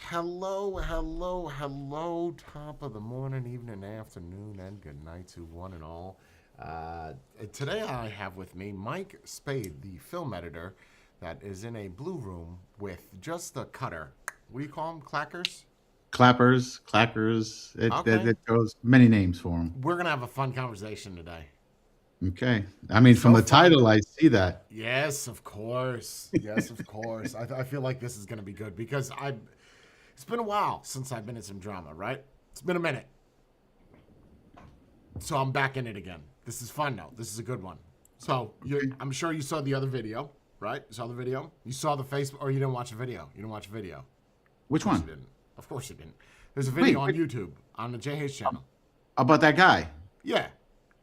Hello, hello, hello. Top of the morning, evening, afternoon, and good night to one and all. Today I have with me Mike Spade, the film editor that is in a blue room with just a cutter. What do you call them? Clackers? Clappers, clackers. Okay. It goes many names for them. We're going to have a fun conversation today. Okay. I mean, from So the fun. title, I see that. Yes, of course. Yes, of course. I feel like this is going to be good because it's been a while since I've been in some drama, right? It's been a minute. So I'm back in it again. This is fun though. This is a good one. So Okay. I'm sure you saw the other video, right? You saw the video. You saw the Facebook, or you didn't watch the video. You didn't watch the video. Of Which course you one? didn't. Of course you didn't. There's a Wait, video on wait. YouTube on the JH channel. About that guy. Yeah.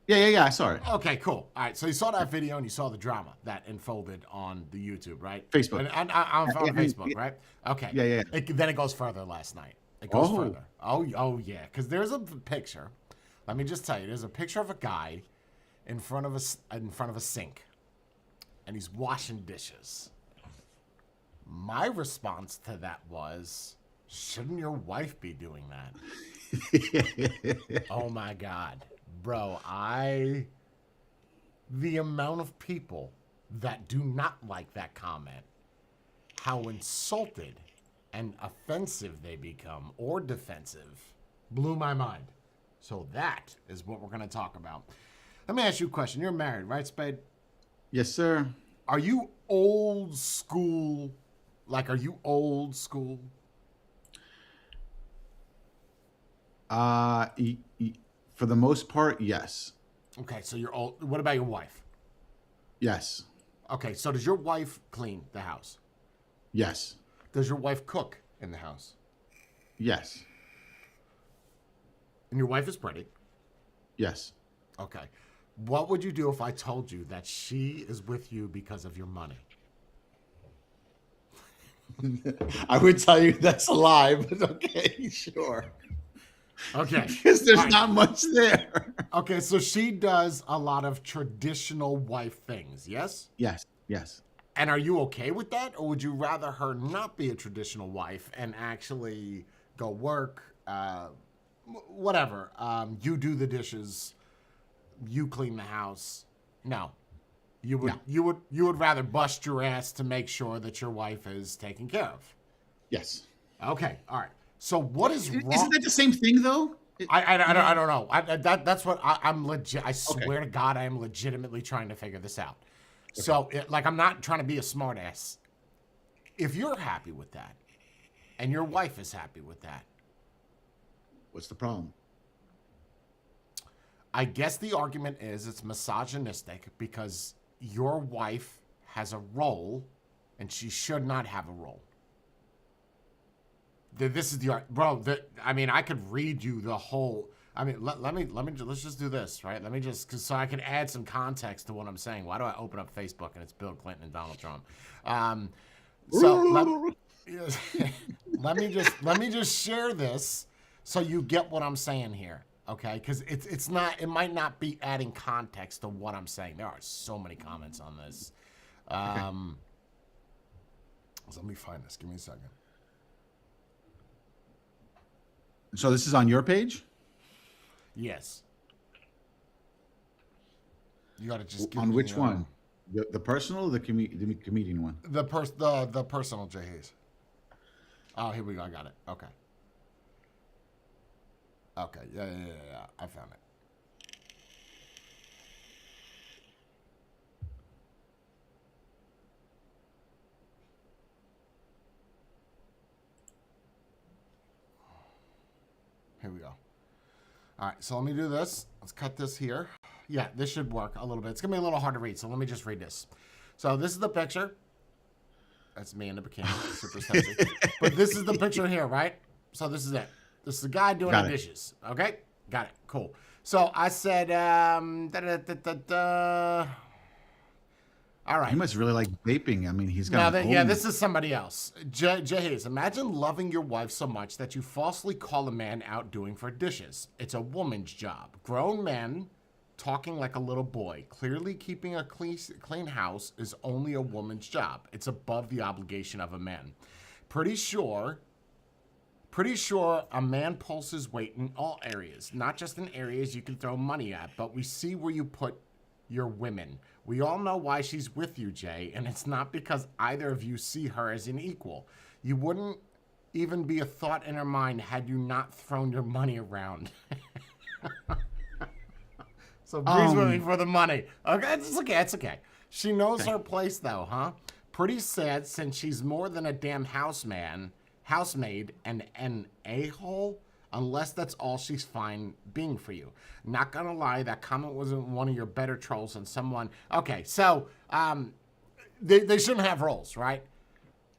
Yeah. I saw it. Okay. Cool. All right. So you saw that video and you saw the drama that unfolded on the YouTube, right? Facebook. On Yeah, Facebook, right? Okay. yeah. Then it goes further last night. It goes Oh, further. Oh yeah. Because there's a picture. Let me just tell you. There's a picture of a guy in front of a sink, and he's washing dishes. My response to that was, shouldn't your wife be doing that? Oh my god, bro, the amount of people that do not like that comment, how insulted and offensive they become or defensive, blew my mind. So that is what we're going to talk about. Let me ask you a question. You're married, right, Spade? yes, sir. Are you old school? Like, are you old school? Uh, y- y- for the most part, yes, Okay, so you're old. What about your wife? yes, Okay, so does your wife clean the house? yes, Does your wife cook in the house? yes, And your wife is pretty. yes. Okay. What would you do if I told you that she is with you because of your money? I would tell you that's a lie, but okay, sure. Okay. Because All there's right. not much there. Okay, so she does a lot of traditional wife things, yes? Yes. And are you okay with that? Or would you rather her not be a traditional wife and actually go work, whatever? You do the dishes, you clean the house. No. No. You would rather bust your ass to make sure that your wife is taken care of. Yes. Okay, all right. So what is Isn't wrong? that the same thing though? I don't know. That's what I'm legit. I Okay. swear to God, I am legitimately trying to figure this out. Okay. So, like, I'm not trying to be a smartass. If you're happy with that, and your wife is happy with that, What's the problem? I guess the argument is it's misogynistic because your wife has a role, and she should not have a role. This is the bro. I mean, I could read you the whole. I mean, let's just do this, right? Let me just, so I can add some context to what I'm saying. Why do I open up Facebook and it's Bill Clinton and Donald Trump? Um, so let me just share this so you get what I'm saying here, okay? Because it's not, it might not be adding context to what I'm saying. There are so many comments on this. Okay. So let me find this. Give me a second. So this is on your page? Yes. You got to just give On me which one? The personal or the comedian one? the personal J Hayes. Oh, here we go. I got it. Okay. Okay. Yeah. I found it. Here we go. All right. So let me do this. Let's cut this here. Yeah, this should work a little bit. It's gonna be a little hard to read, so let me just read this. So this is the picture. That's me in the bikini, super sexy. But this is the picture here, right? So this is it. This is the guy doing Got the it. dishes. Okay, got it. Cool. So I said, all He right. must really like vaping. I mean, he's got Now an that, yeah, own. this is somebody else. Hayes, imagine loving your wife so much that you falsely call a man out doing for dishes. It's a woman's job. Grown men talking like a little boy. Clearly, keeping a clean house is only a woman's job. It's above the obligation of a man. Pretty sure Pretty sure a man pulls his weight in all areas, not just in areas you can throw money at, but we see where you put your women. We all know why she's with you, Jay, and it's not because either of you see her as an equal. You wouldn't even be a thought in her mind had you not thrown your money around. So Bree's with me for the money. Okay, it's okay, it's okay. She knows her place though, huh? Pretty sad since she's more than a damn housemaid, and an a-hole, unless that's all she's fine being for you. Not gonna lie, that comment wasn't one of your better trolls and someone... Okay, so, they shouldn't have roles, right?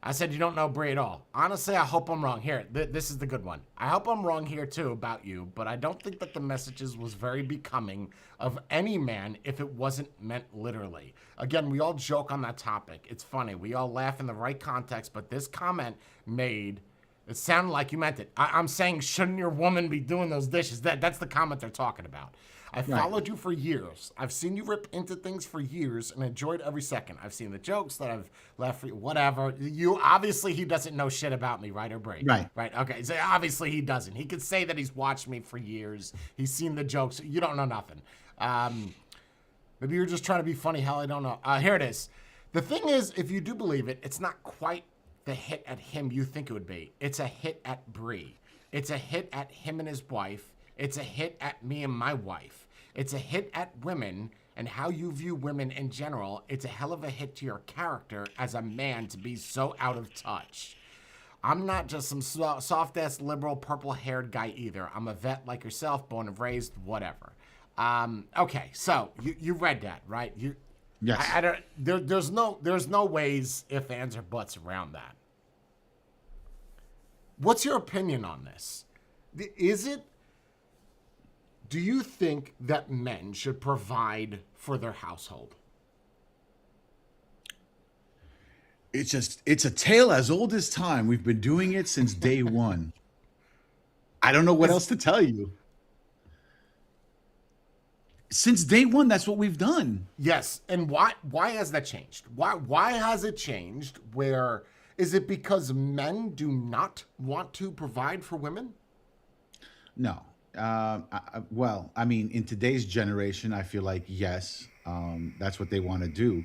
I said you don't know Brie at all. Honestly, I hope I'm wrong. Here, this is the good one. I hope I'm wrong here too about you, but I don't think that the messages was very becoming of any man if it wasn't meant literally. Again, we all joke on that topic. It's funny. We all laugh in the right context, but this comment made it sound like you meant it. I'm saying, shouldn't your woman be doing those dishes? That's the comment they're talking about. I followed you for years. I've seen you rip into things for years and enjoyed every second. I've seen the jokes that I've left for you, whatever. You, obviously, he doesn't know shit about me, right or Brie? Right. Right, okay. So obviously, he doesn't. He could say that he's watched me for years. He's seen the jokes. You don't know nothing. Maybe you're just trying to be funny. Hell, I don't know. Here it is. The thing is, if you do believe it, it's not quite the hit at him you think it would be. It's a hit at Brie. It's a hit at him and his wife. It's a hit at me and my wife. It's a hit at women and how you view women in general. It's a hell of a hit to your character as a man to be so out of touch. I'm not just some soft-ass liberal purple-haired guy either. I'm a vet like yourself, born and raised, whatever. Okay, so you read that, right? Yes. I don't. There's no ways, ifs, ands, or buts around that. What's your opinion on this? Do you think that men should provide for their household? It's a tale as old as time. We've been doing it since day one. I don't know what else to tell you. Since day one, that's what we've done. Yes, and why has that changed? Why has it changed? Where is it because men do not want to provide for women? No. Well, I mean, in today's generation, I feel like, yes, that's what they want to do.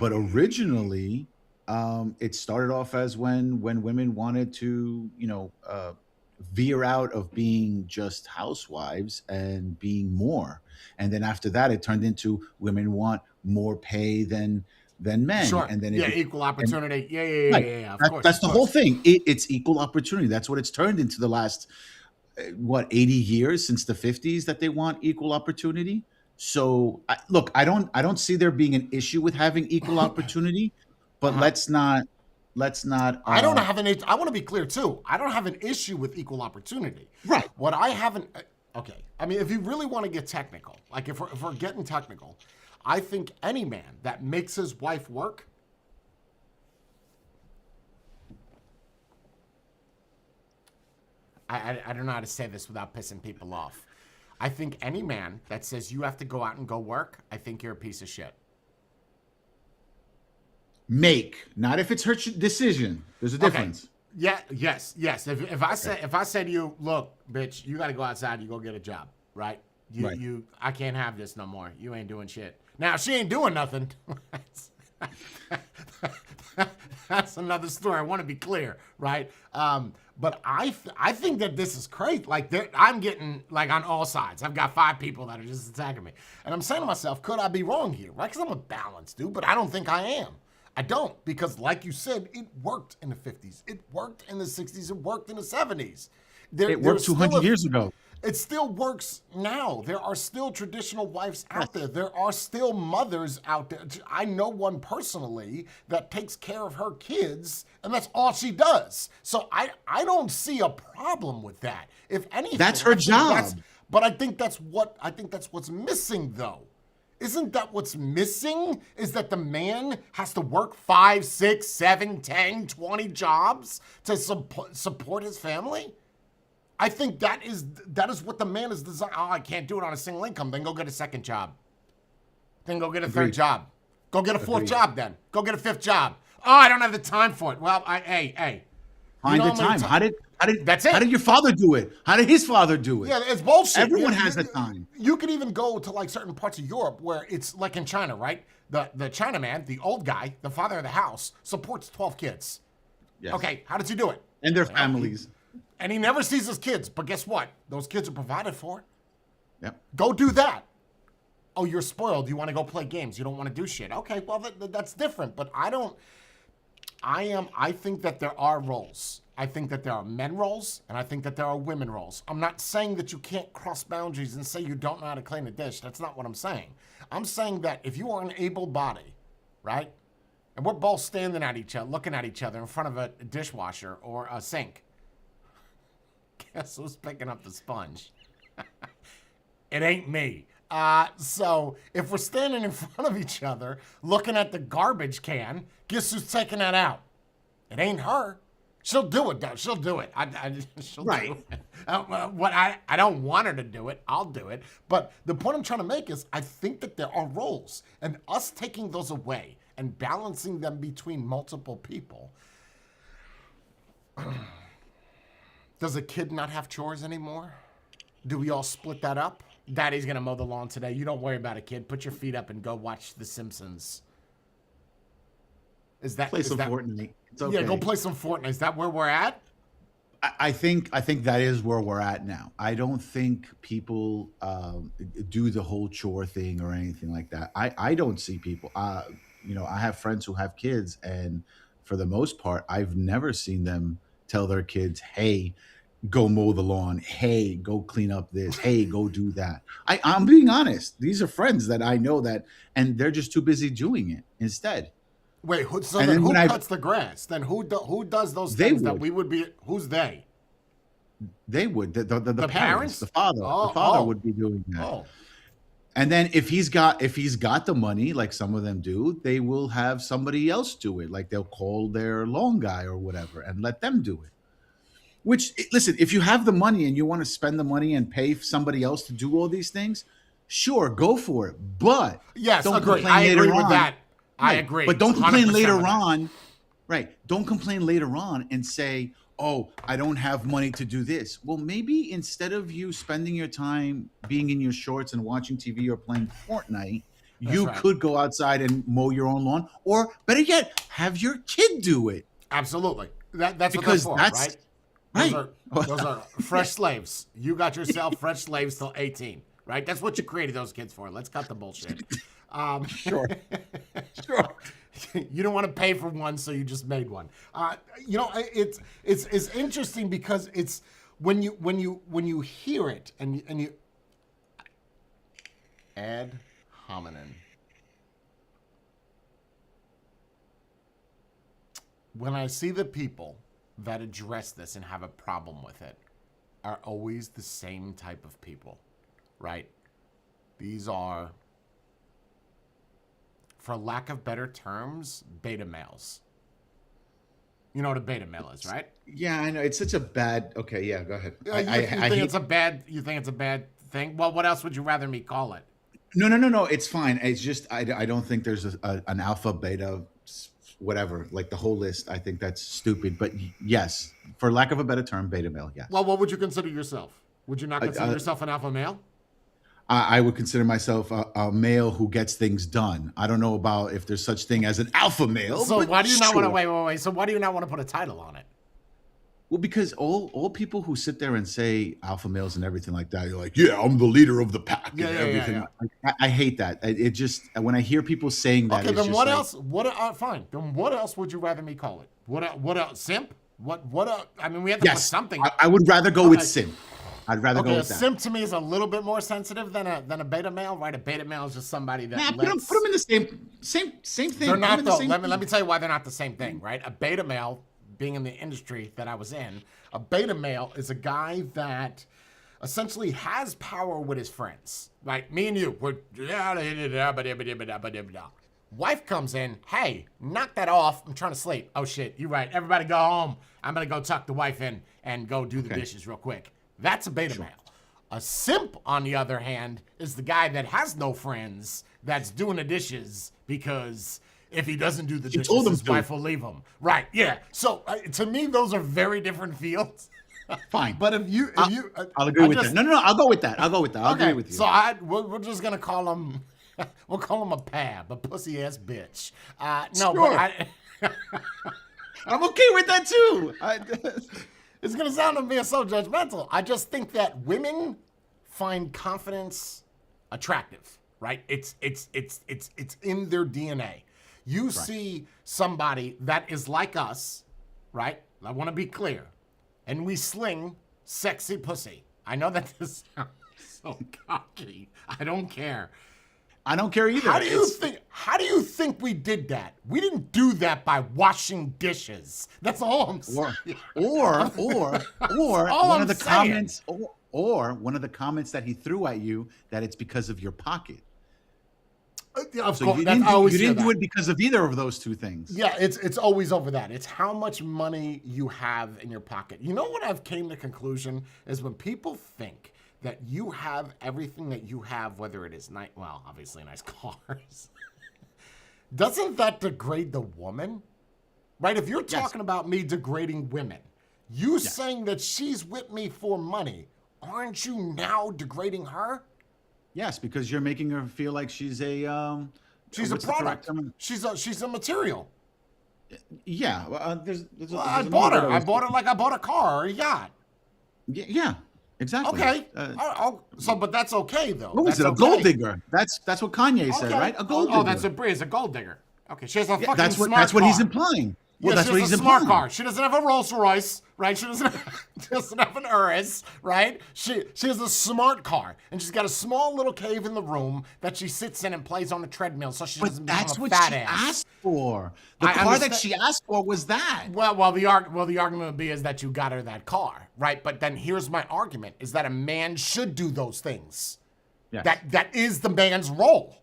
But originally, it started off as when women wanted to, veer out of being just housewives and being more. And then after that, it turned into women want more pay than men. Sure. And then equal opportunity. Right. Yeah. Of course. That's the whole thing. It's equal opportunity. That's what it's turned into the last 80 years, since the 50s, that they want equal opportunity. So look, I don't see there being an issue with having equal opportunity, but let's not I don't have an. I want to be clear too. I don't have an issue with equal opportunity. Right. What I haven't. Okay. I mean, if you really want to get technical, like if we're getting technical, I think any man that makes his wife work. I don't know how to say this without pissing people off. I think any man that says you have to go out and go work, I think you're a piece of shit. Not if it's her decision. There's a difference. Okay. Yes. If I say to you, look, bitch, you got to go outside, you go get a job, right? I can't have this no more. You ain't doing shit. Now she ain't doing nothing. That's another story. I want to be clear, right? But I think that this is crazy. Like I'm getting like on all sides. I've got 5 people that are just attacking me, and I'm saying to myself, could I be wrong here, right? Because I'm a balanced dude, but I don't think I am. I don't, because like you said, it worked in the 50s. It worked in the 60s. It worked in the 70s. It worked 200 years ago. It still works now. There are still traditional wives out there. There are still mothers out there. I know one personally that takes care of her kids, and that's all she does. So I don't see a problem with that. If anything, that's her job. But I think that's what's missing, though. Isn't that what's missing? Is that the man has to work 5, 6, 7, 10, 20 jobs to support his family? I think that is what the man is designed. Oh, I can't do it on a single income. Then go get a second job. Then go get a third job. Go get a fourth job then. Go get a 5th job. Oh, I don't have the time for it. Well, hey. Find the time. That's How it. did your father do it? How did his father do it? Yeah, it's bullshit. Everyone has a time. You could even go to like certain parts of Europe where it's like in China, right? The Chinaman, the old guy, the father of the house, supports 12 kids. Yes. Okay, how does he do it? And their Well, families. And he never sees his kids. But guess what? Those kids are provided for. Yep. Go do that. Oh, you're spoiled. You want to go play games. You don't want to do shit. Okay, well, that's different. But I think that there are roles. I think that there are men roles, and I think that there are women roles. I'm not saying that you can't cross boundaries and say you don't know how to clean a dish. That's not what I'm saying. I'm saying that if you are an able body, right, and we're both standing at each other, looking at each other in front of a dishwasher or a sink, guess who's picking up the sponge? It ain't me. So if we're standing in front of each other, looking at the garbage can, guess who's taking that out? It ain't her. She'll do it, though. She'll do it. She'll Right. do it. I don't want her to do it. I'll do it. But the point I'm trying to make is I think that there are roles. And us taking those away and balancing them between multiple people. Does a kid not have chores anymore? Do we all split that up? Daddy's going to mow the lawn today. You don't worry about it, kid. Put your feet up and go watch The Simpsons. Play some Fortnite. It's okay. Yeah, go play some Fortnite. Is that where we're at? I think that is where we're at now. I don't think people do the whole chore thing or anything like that. I don't see people. I have friends who have kids, and for the most part, I've never seen them tell their kids, "Hey, go mow the lawn. Hey, go clean up this. Hey, go do that." I'm being honest. These are friends that I know that, and they're just too busy doing it instead. Wait, who And then cuts the grass? Then who does those They things that would. we would be? Who's they? They would. The The parents? the father, would be doing that. Oh, And then if he's got the money, like some of them do, they will have somebody else do it. Like they'll call their lawn guy or whatever and let them do it. Which, listen, if you have the money and you want to spend the money and pay somebody else to do all these things, sure, go for it. But yes, don't agree. complain I later agree with on. that. I Right. agree. But don't complain 100% later with that. on. Right. Don't complain later on and say, "Oh, I don't have money to do this." Well, maybe instead of you spending your time being in your shorts and watching TV or playing Fortnite, you right. could go outside and mow your own lawn, or better yet, have your kid do it. Absolutely. That's Because what they're for, that's right? right. Those are fresh slaves. You got yourself fresh slaves till 18, right? That's what you created those kids for. Let's cut the bullshit. Sure. Sure. You don't want to pay for one, so you just made one. It's interesting because it's when you hear it and you ad hominem. When I see the people that address this and have a problem with it are always the same type of people, right? These are, for lack of better terms, beta males. You know what a beta male is, right? Yeah, I know. It's such a bad. Okay, yeah, go ahead. You I think hate. it's a bad? You think it's a bad thing? Well, what else would you rather me call it? No. It's fine. It's just I don't think there's an alpha, beta, whatever. Like the whole list. I think that's stupid. But yes, for lack of a better term, beta male. Yes. Well, what would you consider yourself? Would you not consider yourself an alpha male? I would consider myself a male who gets things done. I don't know about if there's such thing as an alpha male. So but why do you not want to sure. wait? So why do you not want to put a title on it? Well, because all people who sit there and say alpha males and everything like that, you're like, yeah, I'm the leader of the pack and everything. I hate that. It just when I hear people saying that. Okay, it's then just what like, else? Fine. Then what else would you rather me call it? What else? Simp? What? I mean, we have to put Yes, something. I would rather go with Okay. simp. I'd rather go Okay, a with that. simp to me is a little bit more sensitive than a beta male, right? A beta male is just somebody that Nah, put lets. them in the same thing. They're Put 'em not in the though. same Let me thing. tell you why they're not the same thing, right? A beta male, being in the industry that I was in, a beta male is a guy that essentially has power with his friends. Like me and you, we're wife comes in, hey, knock that off. I'm trying to sleep. Oh shit, you're right. Everybody go home. I'm gonna go tuck the wife in and go do the dishes real quick. That's a beta male. A simp, on the other hand, is the guy that has no friends that's doing the dishes because if he doesn't do the dishes, told him his to. wife will leave him. Right, yeah. So to me, those are very different fields. Fine. But if you, I'll agree with that. No. I'll go with that. I'll okay, agree with you. so we're just gonna call him, we'll call him a pab, a pussy ass bitch. No, Sure. but I'm okay with that too. it's gonna sound to me so judgmental. I just think that women find confidence attractive, right? It's in their DNA. You see somebody that is like us, right? I want to be clear, and we sling sexy pussy. I know that this sounds so cocky. I don't care. I don't care either. How do you think we did that? We didn't do that by washing dishes. That's all I'm saying. Or all one I'm of the saying. comments, or one of the comments that he threw at you that it's because of your pocket. Of So course, you that's- I always didn't hear do that. it because of either of those two things. Yeah, it's always over that. It's how much money you have in your pocket. You know what I've came to conclusion is when people think that you have everything that you have, whether it is obviously nice cars, doesn't that degrade the woman? Right? If you're talking about me degrading women, you saying that she's with me for money, aren't you now degrading her? Yes, because you're making her feel like she's a She's a what's the correct product. term? She's a material. Yeah, I bought her. I bought her like I bought a car or a yacht. Yeah, exactly. Okay. But that's okay though. What was That's it? A gold digger. That's what Kanye said, right? A gold digger. Oh, that's a breeze. A gold digger. Okay, she has a fucking That's what smart that's what car. he's implying. Well, Yeah, that's she what has he's a smart implying. car. She doesn't have a Rolls Royce, right? She doesn't have an Urus, right? She has a smart car, and she's got a small little cave in the room that she sits in and plays on the treadmill, so she doesn't But that's become a what fat she ass. asked for. The I car that understand- she asked for was that. Well, the argument would be is that you got her that car, right? But then here's my argument: is that a man should do those things. Yes. That is the man's role.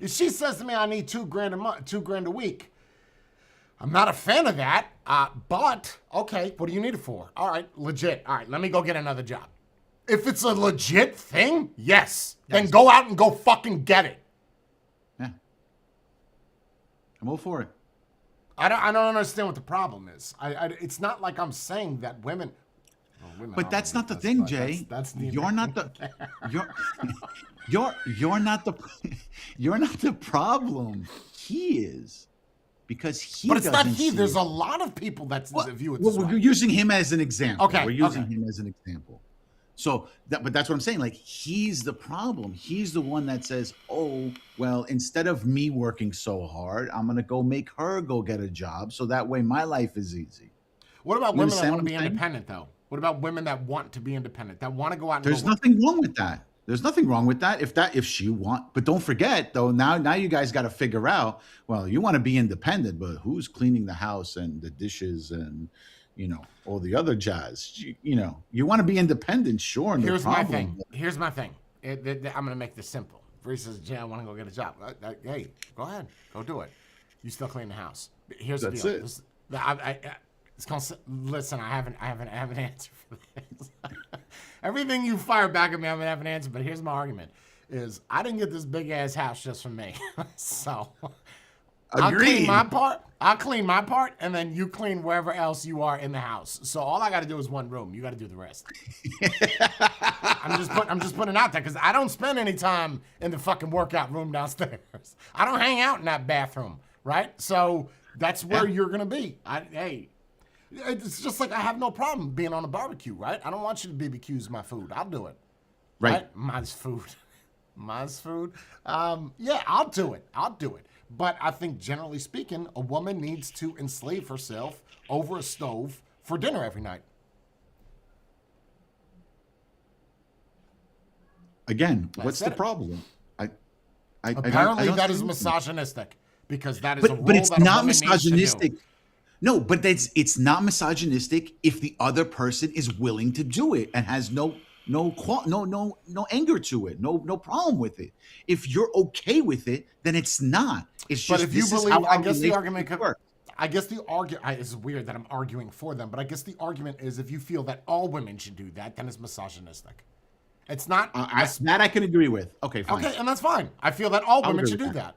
If she says to me, "I need $2,000 a week," I'm not a fan of that. But okay, what do you need it for? All right, legit. All right, let me go get another job. If it's a legit thing, yes. Then go out and go fucking get it. Yeah. I'm all for it. I don't understand what the problem is. It's not like I'm saying that women. Well, women But are that's women. not the That's- thing, but Jay. That's You're not the you're not the you're not the problem. He is. Because he But it's not doesn't he. see There's it. a lot of people that view it Well, this we're way. using him as an example. Okay, We're using okay. him as an example. So but that's what I'm saying. Like, he's the problem. He's the one that says, "Oh, well, instead of me working so hard, I'm gonna go make her go get a job, so that way my life is easy." What about You women that understand want to what be I'm saying? independent, though? What about women that want to be independent, that want to go out and There's go work? nothing wrong with that. There's nothing wrong with that. If she want, but don't forget though. Now you guys got to figure out. Well, you want to be independent, but who's cleaning the house and the dishes and all the other jazz? You want to be independent, sure. No Here's my problem. thing. Here's my thing. I'm going to make this simple. Bree says, "Jay, I want to go get a job." Hey, go ahead. Go do it. You still clean the house. Here's That's the deal. it. Listen, I have an answer for this. Everything you fire back at me, I'm going to have an answer. But here's my argument. Is I didn't get this big ass house just for me. So I'll clean Agreed. my part, and then you clean wherever else you are in the house. So all I got to do is one room. You got to do the rest. I'm just putting it out there because I don't spend any time in the fucking workout room downstairs. I don't hang out in that bathroom, right? So that's where you're gonna be. It's just like I have no problem being on a barbecue, right? I don't want you to BBQs my food. I'll do it. Right. Mine's food. Mine's food. Yeah, I'll do it. But I think generally speaking, a woman needs to enslave herself over a stove for dinner every night. Again, what's said the it. problem? Apparently, that is see- misogynistic because that is a role But it's that a not woman needs to do. misogynistic. No, but it's not misogynistic if the other person is willing to do it and has no anger to it, no problem with it. If you're okay with it, then it's not. It's just. But if you this is believe, how I our guess the relationship argument could. works. I guess the argument it's weird that I'm arguing for them, but I guess the argument is if you feel that all women should do that, then it's misogynistic. It's not. That I can agree with. Okay, fine. Okay, and that's fine. I feel that all women agree should with do that.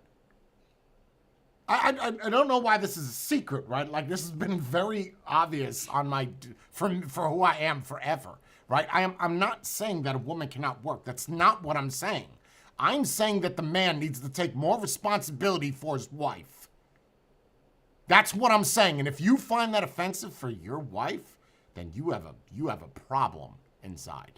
I don't know why this is a secret, right? Like this has been very obvious on my for who I am forever, right? I'm not saying that a woman cannot work. That's not what I'm saying. I'm saying that the man needs to take more responsibility for his wife. That's what I'm saying. And if you find that offensive for your wife, then you have a problem inside.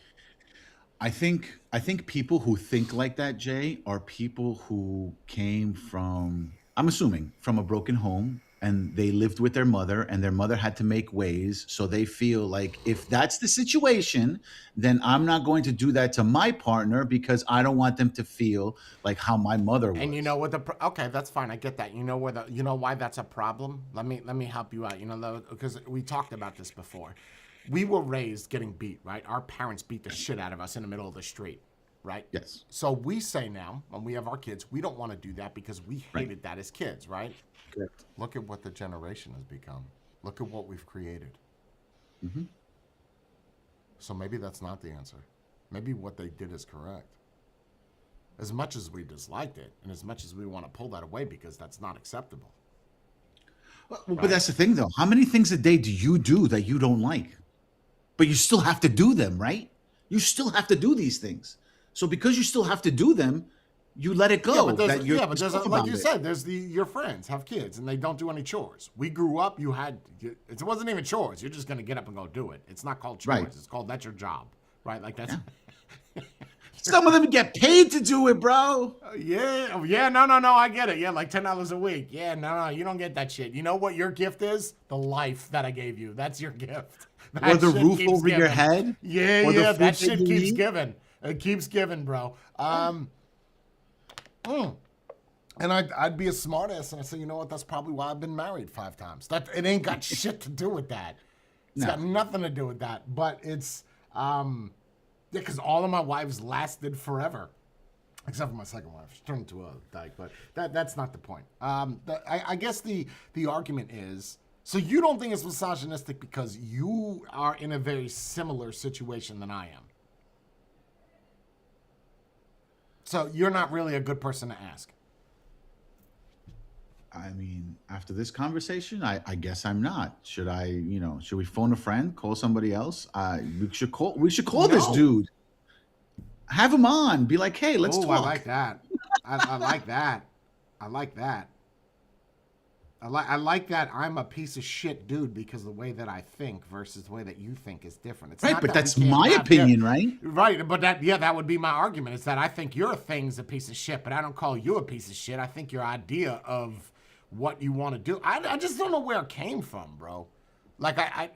I think people who think like that, Jay, are people who came from, I'm assuming, from a broken home, and they lived with their mother, and their mother had to make ways, so they feel like if that's the situation, then I'm not going to do that to my partner because I don't want them to feel like how my mother was. And you know what okay, that's fine. I get that. You know you know why that's a problem? Let me help you out. You know, because we talked about this before. We were raised getting beat, right? Our parents beat the shit out of us in the middle of the street, right? Yes. So we say now, when we have our kids, we don't want to do that because we hated that as kids, right? Correct. Look at what the generation has become. Look at what we've created. Mm-hmm. So maybe that's not the answer. Maybe what they did is correct. As much as we disliked it, and as much as we want to pull that away because that's not acceptable. But that's the thing, though. How many things a day do you do that you don't like? But you still have to do them, right? You still have to do these things. So because you still have to do them, you let it go. Yeah, but there's, pissed like about you it. said, there's your friends have kids and they don't do any chores. We grew up, it wasn't even chores. You're just going to get up and go do it. It's not called chores. Right. It's called that's your job, right? Like that's. Some of them get paid to do it, bro. Yeah, no, I get it. Yeah, like $10 a week. Yeah, no, you don't get that shit. You know what your gift is? The life that I gave you. That's your gift. Or the roof over your head. Yeah, or the food that shit you keeps eat. giving. It keeps giving, bro. And I'd be a smartass and I say, you know what? That's probably why I've been married 5 times. That it ain't got shit to do with that. It's got nothing to do with that. But it's because all of my wives lasted forever, except for my second wife. She turned into a dyke, but that's not the point. I guess the argument is, so you don't think it's misogynistic because you are in a very similar situation than I am. So you're not really a good person to ask. I mean, after this conversation, I guess I'm not. Should should we phone a friend, call somebody else? We should call this dude. Have him on. Be like, hey, let's talk. I like that. I like that. I like that. I like that I'm a piece of shit dude because the way that I think versus the way that you think is different. It's right, not but that that's we can't my have opinion, right? Right, but that would be my argument. Is that I think your thing's a piece of shit, but I don't call you a piece of shit. I think your idea of what you want to do, I just don't know where it came from, bro. Like I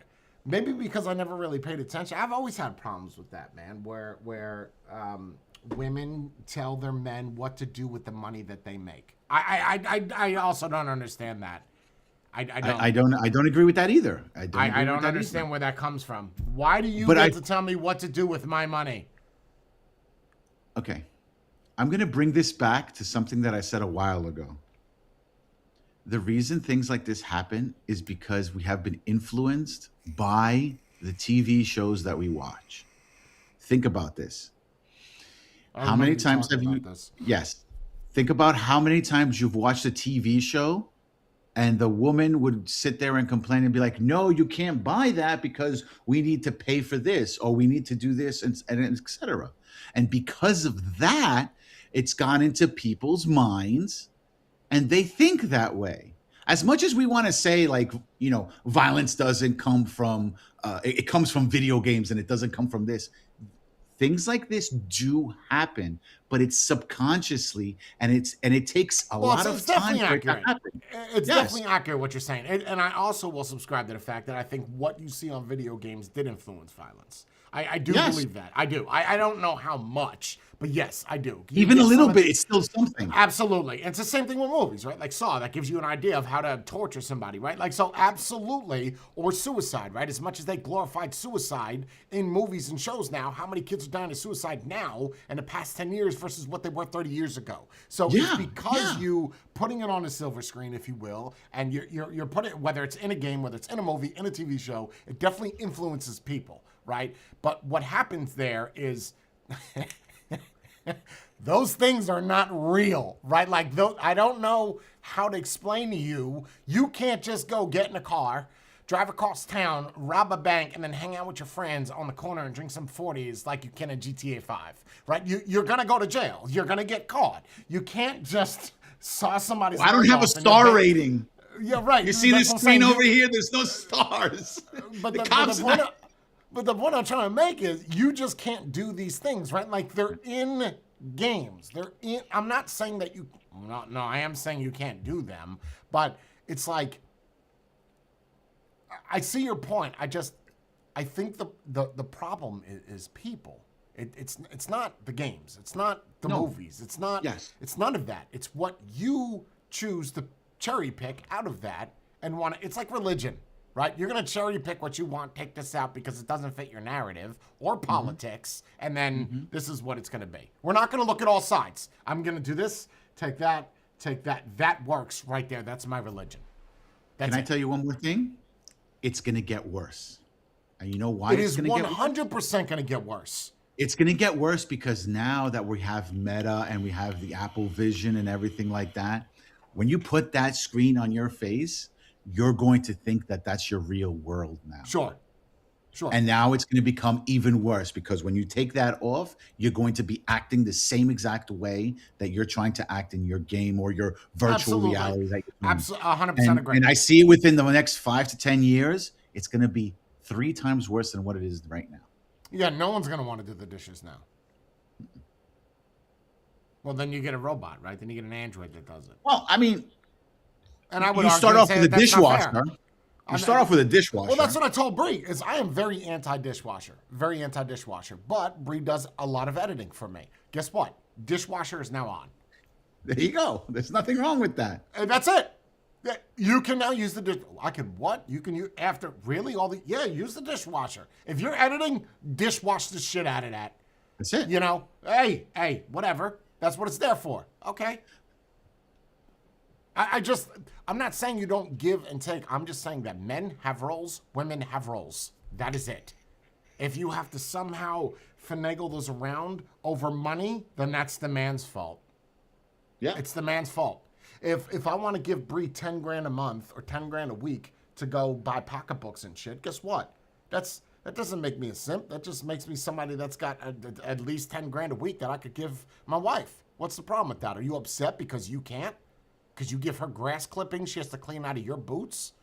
maybe because I never really paid attention. I've always had problems with that, man. Where women tell their men what to do with the money that they make. I also don't understand that. I don't agree with that either. I don't understand where that comes from. Why do you get to tell me what to do with my money? Okay. I'm going to bring this back to something that I said a while ago. The reason things like this happen is because we have been influenced by the TV shows that we watch. Think about this. How many times have you? Yes. Think about how many times you've watched a TV show and the woman would sit there and complain and be like, no, you can't buy that because we need to pay for this or we need to do this and et cetera. And because of that, it's gone into people's minds and they think that way. As much as we want to say, like, violence doesn't come from, it comes from video games and it doesn't come from this. Things like this do happen, but it's subconsciously, and it takes a lot of time for it to happen. It's definitely accurate what you're saying, and I also will subscribe to the fact that I think what you see on video games did influence violence. I do believe that. I do. I don't know how much, but yes, I do. Even a little bit, it's still something. Absolutely. And it's the same thing with movies, right? Like Saw, that gives you an idea of how to torture somebody, right? Like, so absolutely. Or suicide, right? As much as they glorified suicide in movies and shows now, how many kids are dying of suicide now in the past 10 years versus what they were 30 years ago? So it's because you putting it on a silver screen, if you will, and you're putting it, whether it's in a game, whether it's in a movie, in a TV show, it definitely influences people. Right? But what happens there is Those things are not real, right? Like, I don't know how to explain to you. You can't just go get in a car, drive across town, rob a bank, and then hang out with your friends on the corner and drink some 40s like you can in GTA 5, right? You're going to go to jail. You're going to get caught. You can't just saw somebody's I don't leg have a off in your star bank. rating. Yeah, right. You see That's this what I'm screen saying. over here? There's no stars. But The the, but cops the are point not- but the point I'm trying to make is you just can't do these things, right? Like, they're in games. They're in. I'm not saying that you. No, I am saying you can't do them, but it's like, I see your point. I think the problem is people. It's not the games. It's not the No. movies. It's not. Yes. It's none of that. It's what you choose to cherry pick out of that and want. It's like religion, right? You're gonna cherry pick what you want, take this out because it doesn't fit your narrative or politics, and then this is what it's gonna be. We're not gonna look at all sides. I'm gonna do this, take that, take that. That works right there. That's my religion. That's Can I it. tell you one more thing? It's going to get worse. And you know why It it's is going to get worse? 100% gonna get worse. It's going to get worse because now that we have Meta and we have the Apple Vision and everything like that, when you put that screen on your face, you're going to think that that's your real world now. Sure. And now it's going to become even worse because when you take that off, you're going to be acting the same exact way that you're trying to act in your game or your virtual Absolutely. reality. That you're doing. Absolutely, 100% agree. And I see it within the next 5 to 10 years, it's going to be 3 times worse than what it is right now. Yeah, no one's gonna want to do the dishes now. Well, then you get a robot, right? Then you get an android that does it. Well, I mean, And I would you argue start and off say with a that that's not dishwasher. fair. You start off with a dishwasher. Well, that's what I told Bree. Is I am very anti-dishwasher, very anti-dishwasher. But Bree does a lot of editing for me. Guess what? Dishwasher is now on. There you go. There's nothing wrong with that. And that's it. Yeah, you can now use the dish. I can what? You can use after really all the use the dishwasher. If you're editing, dishwash the shit out of that. That's it. You know, hey, whatever. That's what it's there for. Okay. I'm not saying you don't give and take. I'm just saying that men have roles, women have roles. That is it. If you have to somehow finagle those around over money, then that's the man's fault. Yeah. It's the man's fault. If I want to give Bree 10 grand a month or 10 grand a week to go buy pocketbooks and shit, guess what? That doesn't make me a simp. That just makes me somebody that's got at least 10 grand a week that I could give my wife. What's the problem with that? Are you upset because you can't? Because you give her grass clippings she has to clean out of your boots?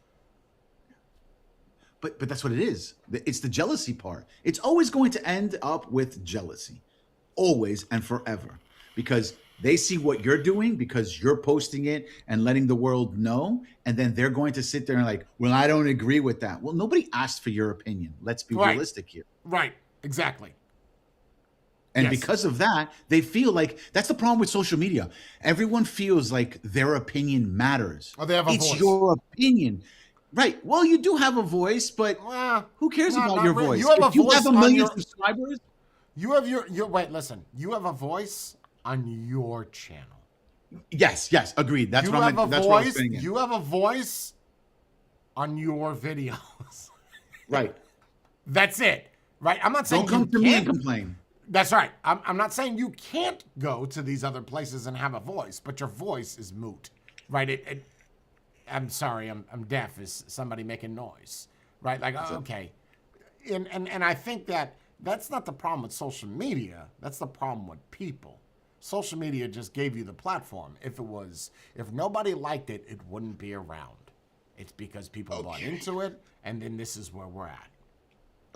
But that's what it is. It's the jealousy part. It's always going to end up with jealousy. Always and forever. Because they see what you're doing because you're posting it and letting the world know. And then they're going to sit there and like, well, I don't agree with that. Well, nobody asked for your opinion. Let's be Right. realistic here. Right, exactly. And Yes. because of that, they feel like that's the problem with social media. Everyone feels like their opinion matters. Oh, they have a it's voice. your opinion. Right. Well, you do have a voice, but Well, who cares no, about not your really. voice? You have a If you voice have a on million your- subscribers, You have your wait, listen. You have a voice on your channel. yes, agreed. That's You what have I'm. a That's what I was voice. saying. You have a voice on your videos. Right. That's it. Right? I'm not saying Don't come you to me and can't. complain. That's right. I'm not saying you can't go to these other places and have a voice, but your voice is moot. Right? I'm sorry, I'm deaf. Is somebody making noise? Right? Like, okay. And I think that's not the problem with social media. That's the problem with people. Social media just gave you the platform. If nobody liked it, it wouldn't be around. It's because people bought into it, and then this is where we're at.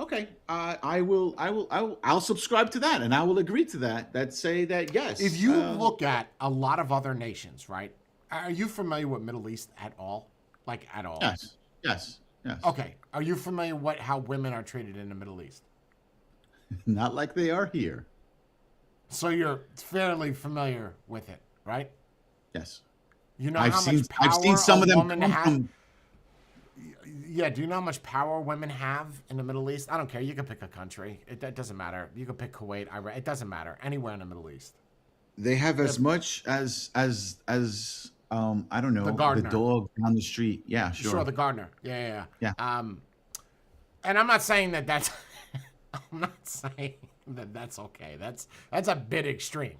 Okay. I'll subscribe to that, and I will agree to that. That say that yes. If you look at a lot of other nations, right? Are you familiar with Middle East at all? Like at all? Yes. Okay. Are you familiar with how women are treated in the Middle East? Not like they are here. So you're fairly familiar with it, right? Yes. You know I've how seen much power some a of them woman come has. from. Yeah, do you know how much power women have in the Middle East? I don't care. You can pick a country. It doesn't matter. You can pick Kuwait, Iraq. It doesn't matter. Anywhere in the Middle East. They have as much as I don't know, The the gardener. dog down the street. Yeah, sure. Sure, the gardener. Yeah. Yeah. And I'm not saying that that's. I'm not saying then that's okay. That's a bit extreme.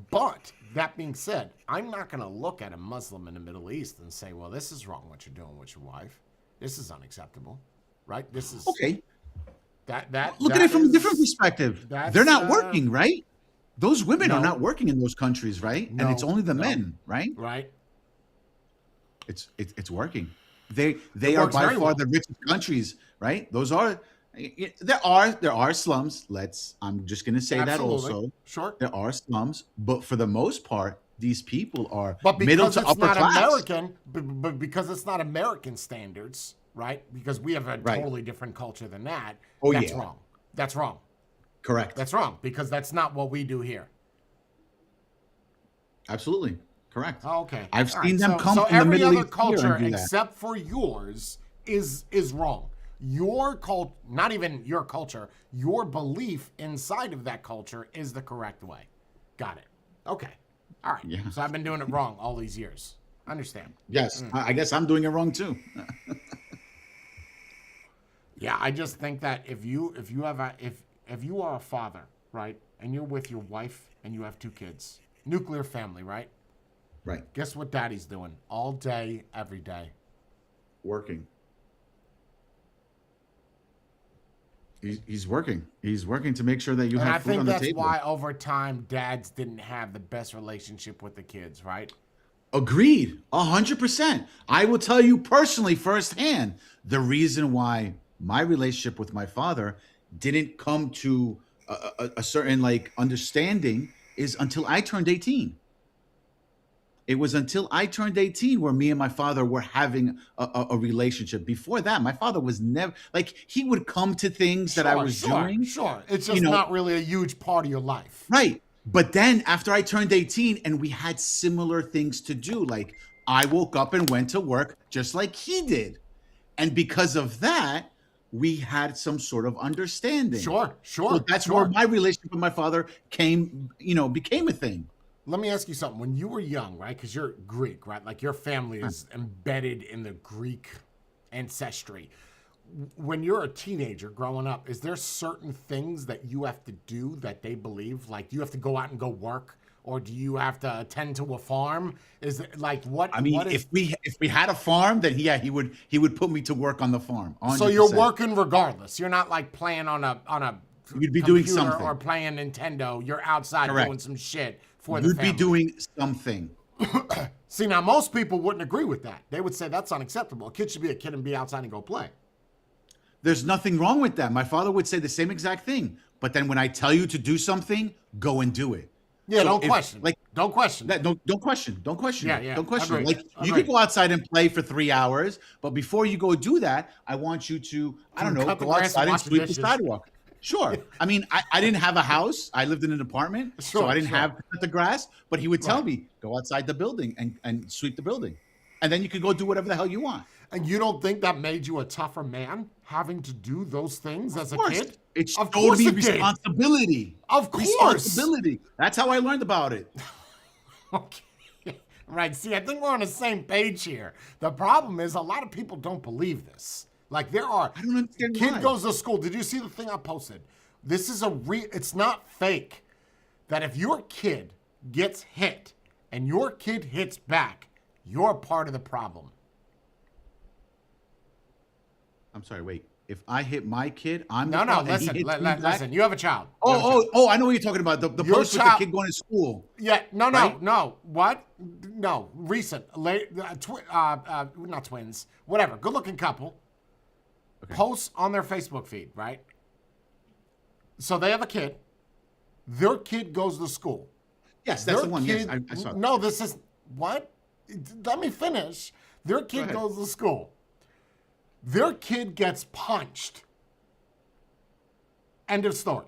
But that being said, I'm not going to look at a Muslim in the Middle East and say, well, this is wrong what you're doing with your wife. This is unacceptable, right? This is Okay. that Look at that it from a different is perspective. They're that's not working, right? Those women are no, not working in those countries, right? And it's no, only the no, men, right? right? It's working. They It are works by very far well. the richest countries, right? Those are there are slums. I'm just gonna say that Absolutely. also. Sure. There are slums, but for the most part, these people are But middle because to it's upper not class. American, but because it's not American standards, right? Because we have a Right. totally different culture than that. Oh That's yeah. wrong. That's wrong. Correct. That's wrong because that's not what we do here. Absolutely. Correct. Oh, okay. I've All seen right. them come So from the every Middle other East here culture and do that. except for yours is wrong. Your cult, not even your culture, your belief inside of that culture is the correct way. Got it. Okay. All right. Yeah. So I've been doing it wrong all these years. Understand? Yes. I guess I'm doing it wrong too. Yeah, I just think that if you have a if you are a father, right, and you're with your wife and you have 2 kids, nuclear family, right? Right. Guess what daddy's doing all day, every day? Working. He's working. He's working to make sure that you And I have food think on the that's table. why over time dads didn't have the best relationship with the kids, right? Agreed. 100%. I will tell you personally, firsthand, the reason why my relationship with my father didn't come to a certain like understanding is until I turned 18. It was until I turned 18 where me and my father were having a relationship. Before that, my father was never like he would come to things that I Sure, was sure, doing, sure. It's you just know, not really a huge part of your life. right. But then after I turned 18 and we had similar things to do, like I woke up and went to work just like he did. And because of that, we had some sort of understanding. Sure, So sure, that's where sure. my relationship with my father became a thing. Let me ask you something. When you were young, right? Because you're Greek, right? Like your family is embedded in the Greek ancestry. When you're a teenager growing up, is there certain things that you have to do that they believe? Like, do you have to go out and go work, or do you have to attend to a farm? Is it like what? I mean, What is? if we had a farm, then he would put me to work on the farm. So you're 100%. working regardless. You're not like playing on a You'd be doing computer something. or playing Nintendo. You're outside Correct. doing some shit for the You'd be family. doing something. See, now most people wouldn't agree with that. They would say that's unacceptable. A kid should be a kid and be outside and go play. There's nothing wrong with that. My father would say the same exact thing. But then when I tell you to do something, go and do it. Yeah, So don't if, question. like Don't question. that, don't question. Don't question. Yeah, yeah. Don't question. Agreed. Like you Agreed. could go outside and play for 3 hours, but before you go do that, I want you to, I don't know, Cut the go grass and outside and wash the sweep the dishes. sidewalk. Sure. I mean, I didn't have a house. I lived in an apartment, so Sure, I didn't sure. have to cut the grass. But he would tell Right. me, go outside the building and sweep the building, and then you could go do whatever the hell you want. And you don't think that made you a tougher man having to do do those things as Of a course, kid? it Of showed course me it did. responsibility. Of course. Responsibility. That's how I learned about it. Okay. Right. See, I think we're on the same page here. The problem is a lot of people don't believe this. Like there are I don't understand kid why. goes to school. Did you see the thing I posted? This is it's not fake. That if your kid gets hit and your kid hits back, you're part of the problem. I'm sorry. Wait. If I hit my kid, I'm No, the no, problem, and he listen, hits me back? listen. You have a child. You have a child. Oh! I know what you're talking about. The Your post with child- the kid going to school. Yeah, no. Right? What? No, recent, not twins, whatever, good-looking couple, posts on their Facebook feed, right? So they have a kid. Their kid goes to school. Yes, that's Their the one. Yes, kid- I saw. No, this is what? Let me finish. Their kid ahead. goes to school. Their kid gets punched. End of story.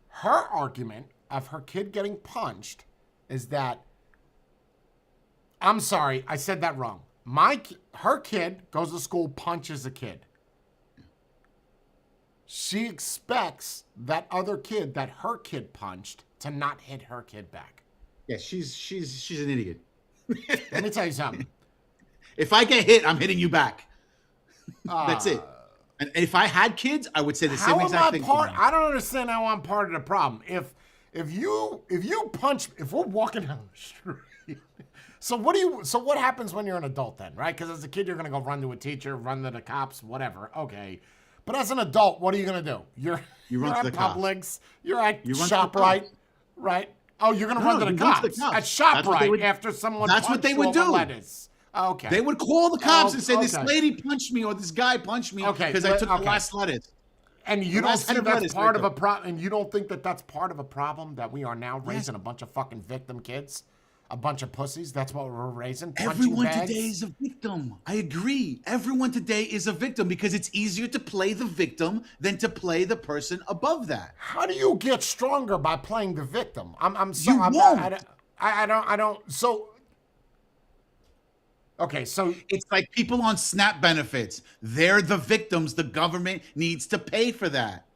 Her argument of her kid getting punched is that, I'm sorry, I said that wrong. Her kid goes to school, punches a kid. She expects that other kid that her kid punched to not hit her kid back. Yeah, she's an idiot. Let me tell you something. If I get hit, I'm hitting you back. That's it. And if I had kids, I would say the How same am exact I thing to part? them. I don't understand how I'm part of the problem. If you punch, if we're walking down the street, so what happens when you're an adult then, right? Because as a kid you're gonna go run to a teacher, run to the cops, whatever. Okay, but as an adult, what are you gonna do? You You're run to at the cops. Publix, you're at You run to the ShopRite, cops. right? Oh, you're gonna No, run no, to the you run to the cops at cops. That's what they ShopRite would. after someone That's what punched they you would over do. lettuce. Okay. They would call the cops and say, "This Okay. lady punched me, or this guy punched me Okay, because I took the okay. last lettuce." And you The don't last head think of that's lettuce part right of a there. problem? And you don't think that that's part of a problem that we are now Yes. raising a bunch of fucking victim kids, a bunch of pussies? That's what we're raising. Punching Everyone bags? today is a victim. I agree. Everyone today is a victim because it's easier to play the victim than to play the person above that. How do you get stronger by playing the victim? I'm so You I'm won't. not, I don't. So okay, so It's like people on SNAP benefits. They're the victims. The government needs to pay for that.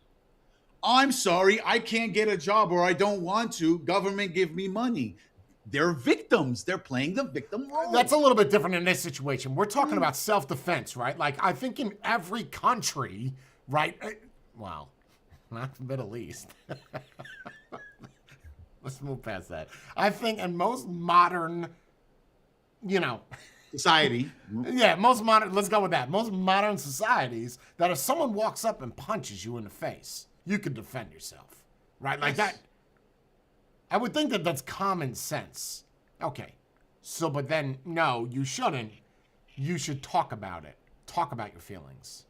I'm sorry, I can't get a job or I don't want to. Government give me money. They're victims. They're playing the victim role. that's a little bit different in this situation. We're talking about self-defense, right? Like I think in every country, right? Well, not the Middle East. Let's move past that. I think in most modern, you know, Society. yeah, most modern, let's go with that. Most modern societies, that if someone walks up and punches you in the face, you can defend yourself, right? Like Yes. that. I would think that that's common sense. Okay. So, but then, no, you shouldn't. You should talk about it. Talk about your feelings.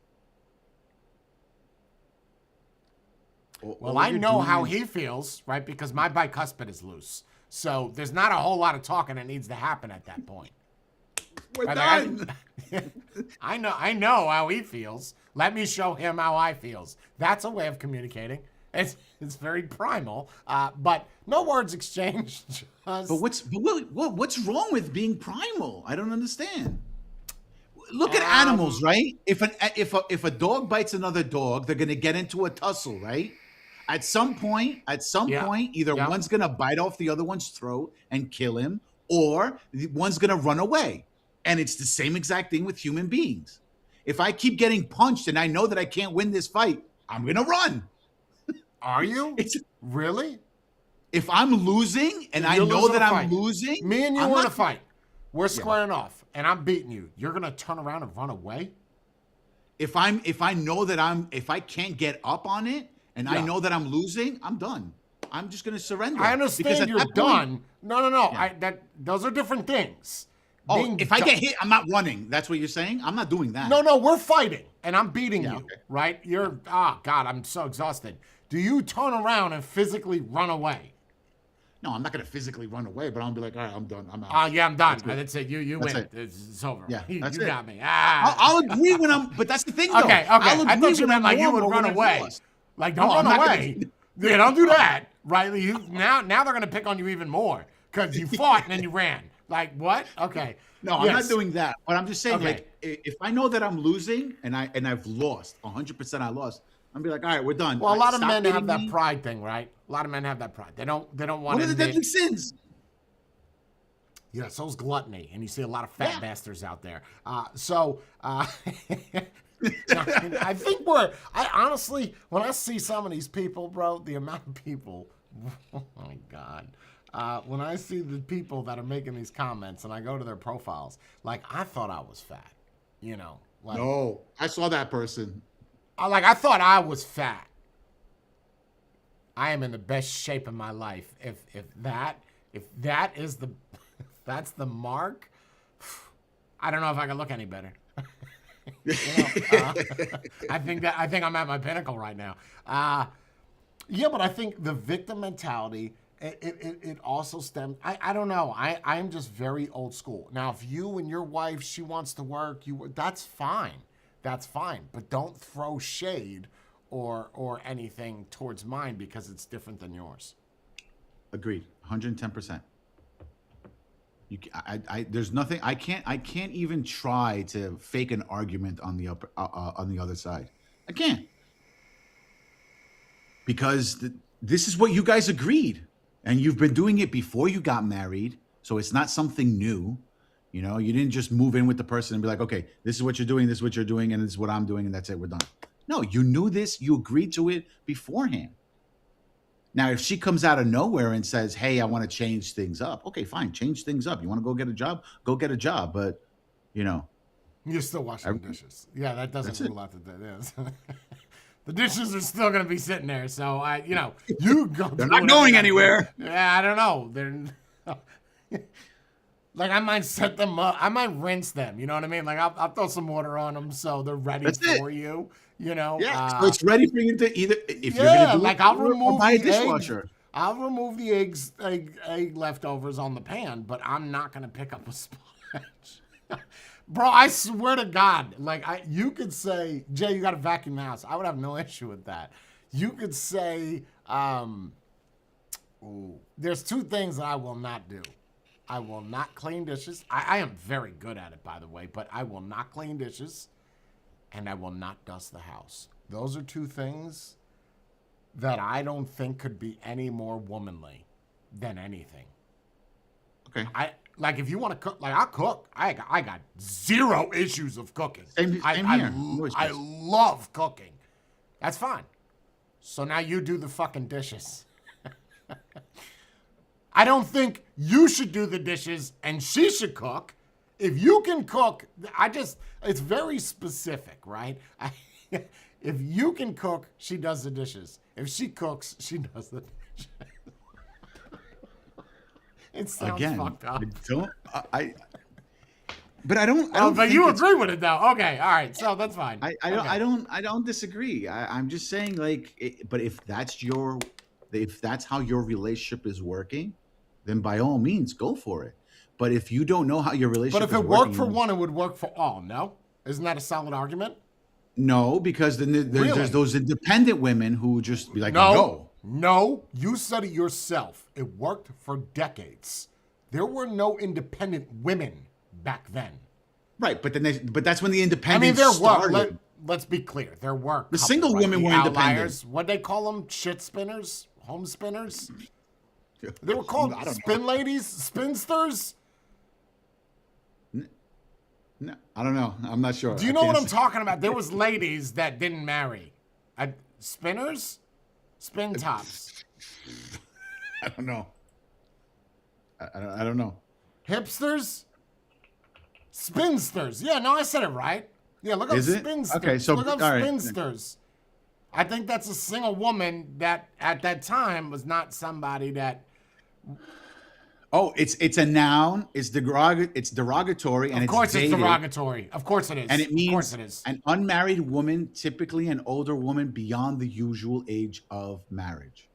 Well, I know how he feels, right? Because my bicuspid is loose. So there's not a whole lot of talking that needs to happen at that point. We're Right, done. I know how he feels. Let me show him how I feels. That's a way of communicating. It's very primal, but no words exchanged. Just, But what's wrong with being primal? I don't understand. Look at animals, right? If a dog bites another dog, they're gonna get into a tussle, right? At some point, Yeah. either Yeah. one's gonna bite off the other one's throat and kill him, or one's gonna run away. And it's the same exact thing with human beings. If I keep getting punched and I know that I can't win this fight, I'm gonna run. are you It's really? if I'm losing and I You're know losing that a I'm fight. losing, Me and you I'm are in not- a fight. We're squaring off, and I'm beating you. You're gonna turn around and run away? if I know that if I can't get up on it and I Yeah. know that I'm losing, I'm done. I'm just gonna surrender. I Because understand at you're that point- done. No. Yeah. Those are different things. Oh, Being if I done- get hit, I'm not running. That's what you're saying? I'm not doing that. No, we're fighting, and I'm beating Yeah, you, okay. right? God, I'm so exhausted. Do you turn around and physically run away? No, I'm not gonna physically run away, but I'll be like, all right, I'm done. I'm out. Yeah, I'm done. That's it. That's it. You That's win. it. It's over. Yeah, you that's you it. got me. I'll agree when I'm, but that's the thing, though. Okay. I'll I agree thought you when meant I'm like you wrong would or run when I've away. lost. Like, don't No, run I'm not away. Yeah, don't do that. Right? Now they're gonna pick on you even more because you fought and then you ran. Like what? Okay. No, I'm Yes. not doing that. But I'm just saying, Okay. like, if I know that I'm losing and I've lost 100%, I lost. I'm be like, all right, we're done. Well, a lot of Stop men have hitting that me. pride thing, right? A lot of men have that pride. They don't want What to are the admit. deadly sins? Yeah, so's gluttony, and you see a lot of fat Yeah. bastards out there. I think I honestly, when I see some of these people, bro, the amount of people, oh my God. When I see the people that are making these comments and I go to their profiles, like, I thought I was fat, you know? Like, No, I saw that person. I thought I was fat. I am in the best shape of my life. If that is the, if that's the mark, I don't know if I can look any better. You know, I think I'm at my pinnacle right now. Yeah, but I think the victim mentality, it also stems. I don't know. I am just very old school. Now, if you and your wife, she wants to work, that's fine. That's fine. But don't throw shade or anything towards mine because it's different than yours. Agreed, 110%. There's nothing. I can't even try to fake an argument on the other side. I can't, because this is what you guys agreed, and you've been doing it before you got married, so it's not something new. You know, you didn't just move in with the person and be like, okay, this is what you're doing, this is what you're doing, and this is what I'm doing, and that's it, we're done. No, you knew this, you agreed to it beforehand. Now, if she comes out of nowhere and says, hey, I want to change things up, okay, fine, change things up. You want to go get a job? Go get a job. But, you know, You're still washing the dishes. Yeah, that doesn't that's it. rule out the yes. The dishes are still gonna be sitting there, so you go. They're do not whatever going you gotta anywhere. do. Yeah, I don't know. They're like I might set them up. I might rinse them. You know what I mean? Like I'll throw some water on them so they're ready That's it. for you. You know. Yeah. So it's ready for you to either, if you're going to do Like it, I'll or remove buy a the eggs. dishwasher. I'll remove the egg leftovers on the pan, but I'm not gonna pick up a sponge. Bro, I swear to God, like you could say, Jay, you got to vacuum the house. I would have no issue with that. You could say, there's two things that I will not do. I will not clean dishes. I am very good at it, by the way, but I will not clean dishes, and I will not dust the house. Those are two things that I don't think could be any more womanly than anything. Okay. Like if you want to cook, like I'll cook. I got zero issues of cooking. Same here. I love cooking. That's fine. So now you do the fucking dishes. I don't think you should do the dishes and she should cook. If you can cook, it's very specific, right? If you can cook, she does the dishes. If she cooks, she does the dishes. It sounds fucked up. But I don't. But you agree with it though. Okay, all right. So that's fine. I don't disagree. I'm just saying, like, but if that's how your relationship is working, then by all means go for it. But if you don't know how your relationship, but if it worked for one, it would work for all. No, isn't that a solid argument? No, because then there's those independent women who just be like, No, you said it yourself. It worked for decades. There were no independent women back then. Right, but that's when the independents started. Let's be clear. There were the single women were independent. What they call them? Shit spinners, home spinners. They were called spin ladies, spinsters. No, I don't know. I'm not sure. Do you know what I'm talking about? There was ladies that didn't marry. Spinners? Spin tops. I don't know. I don't know. Hipsters? Spinsters. Yeah, no, I said it right. Yeah, look up spinsters. Okay, so look up all right. spinsters. I think that's a single woman that at that time was not somebody that. Oh, it's a noun. It's derogatory, and of course it's it's derogatory. Of course it is. And it means of course it is. An unmarried woman, typically an older woman beyond the usual age of marriage.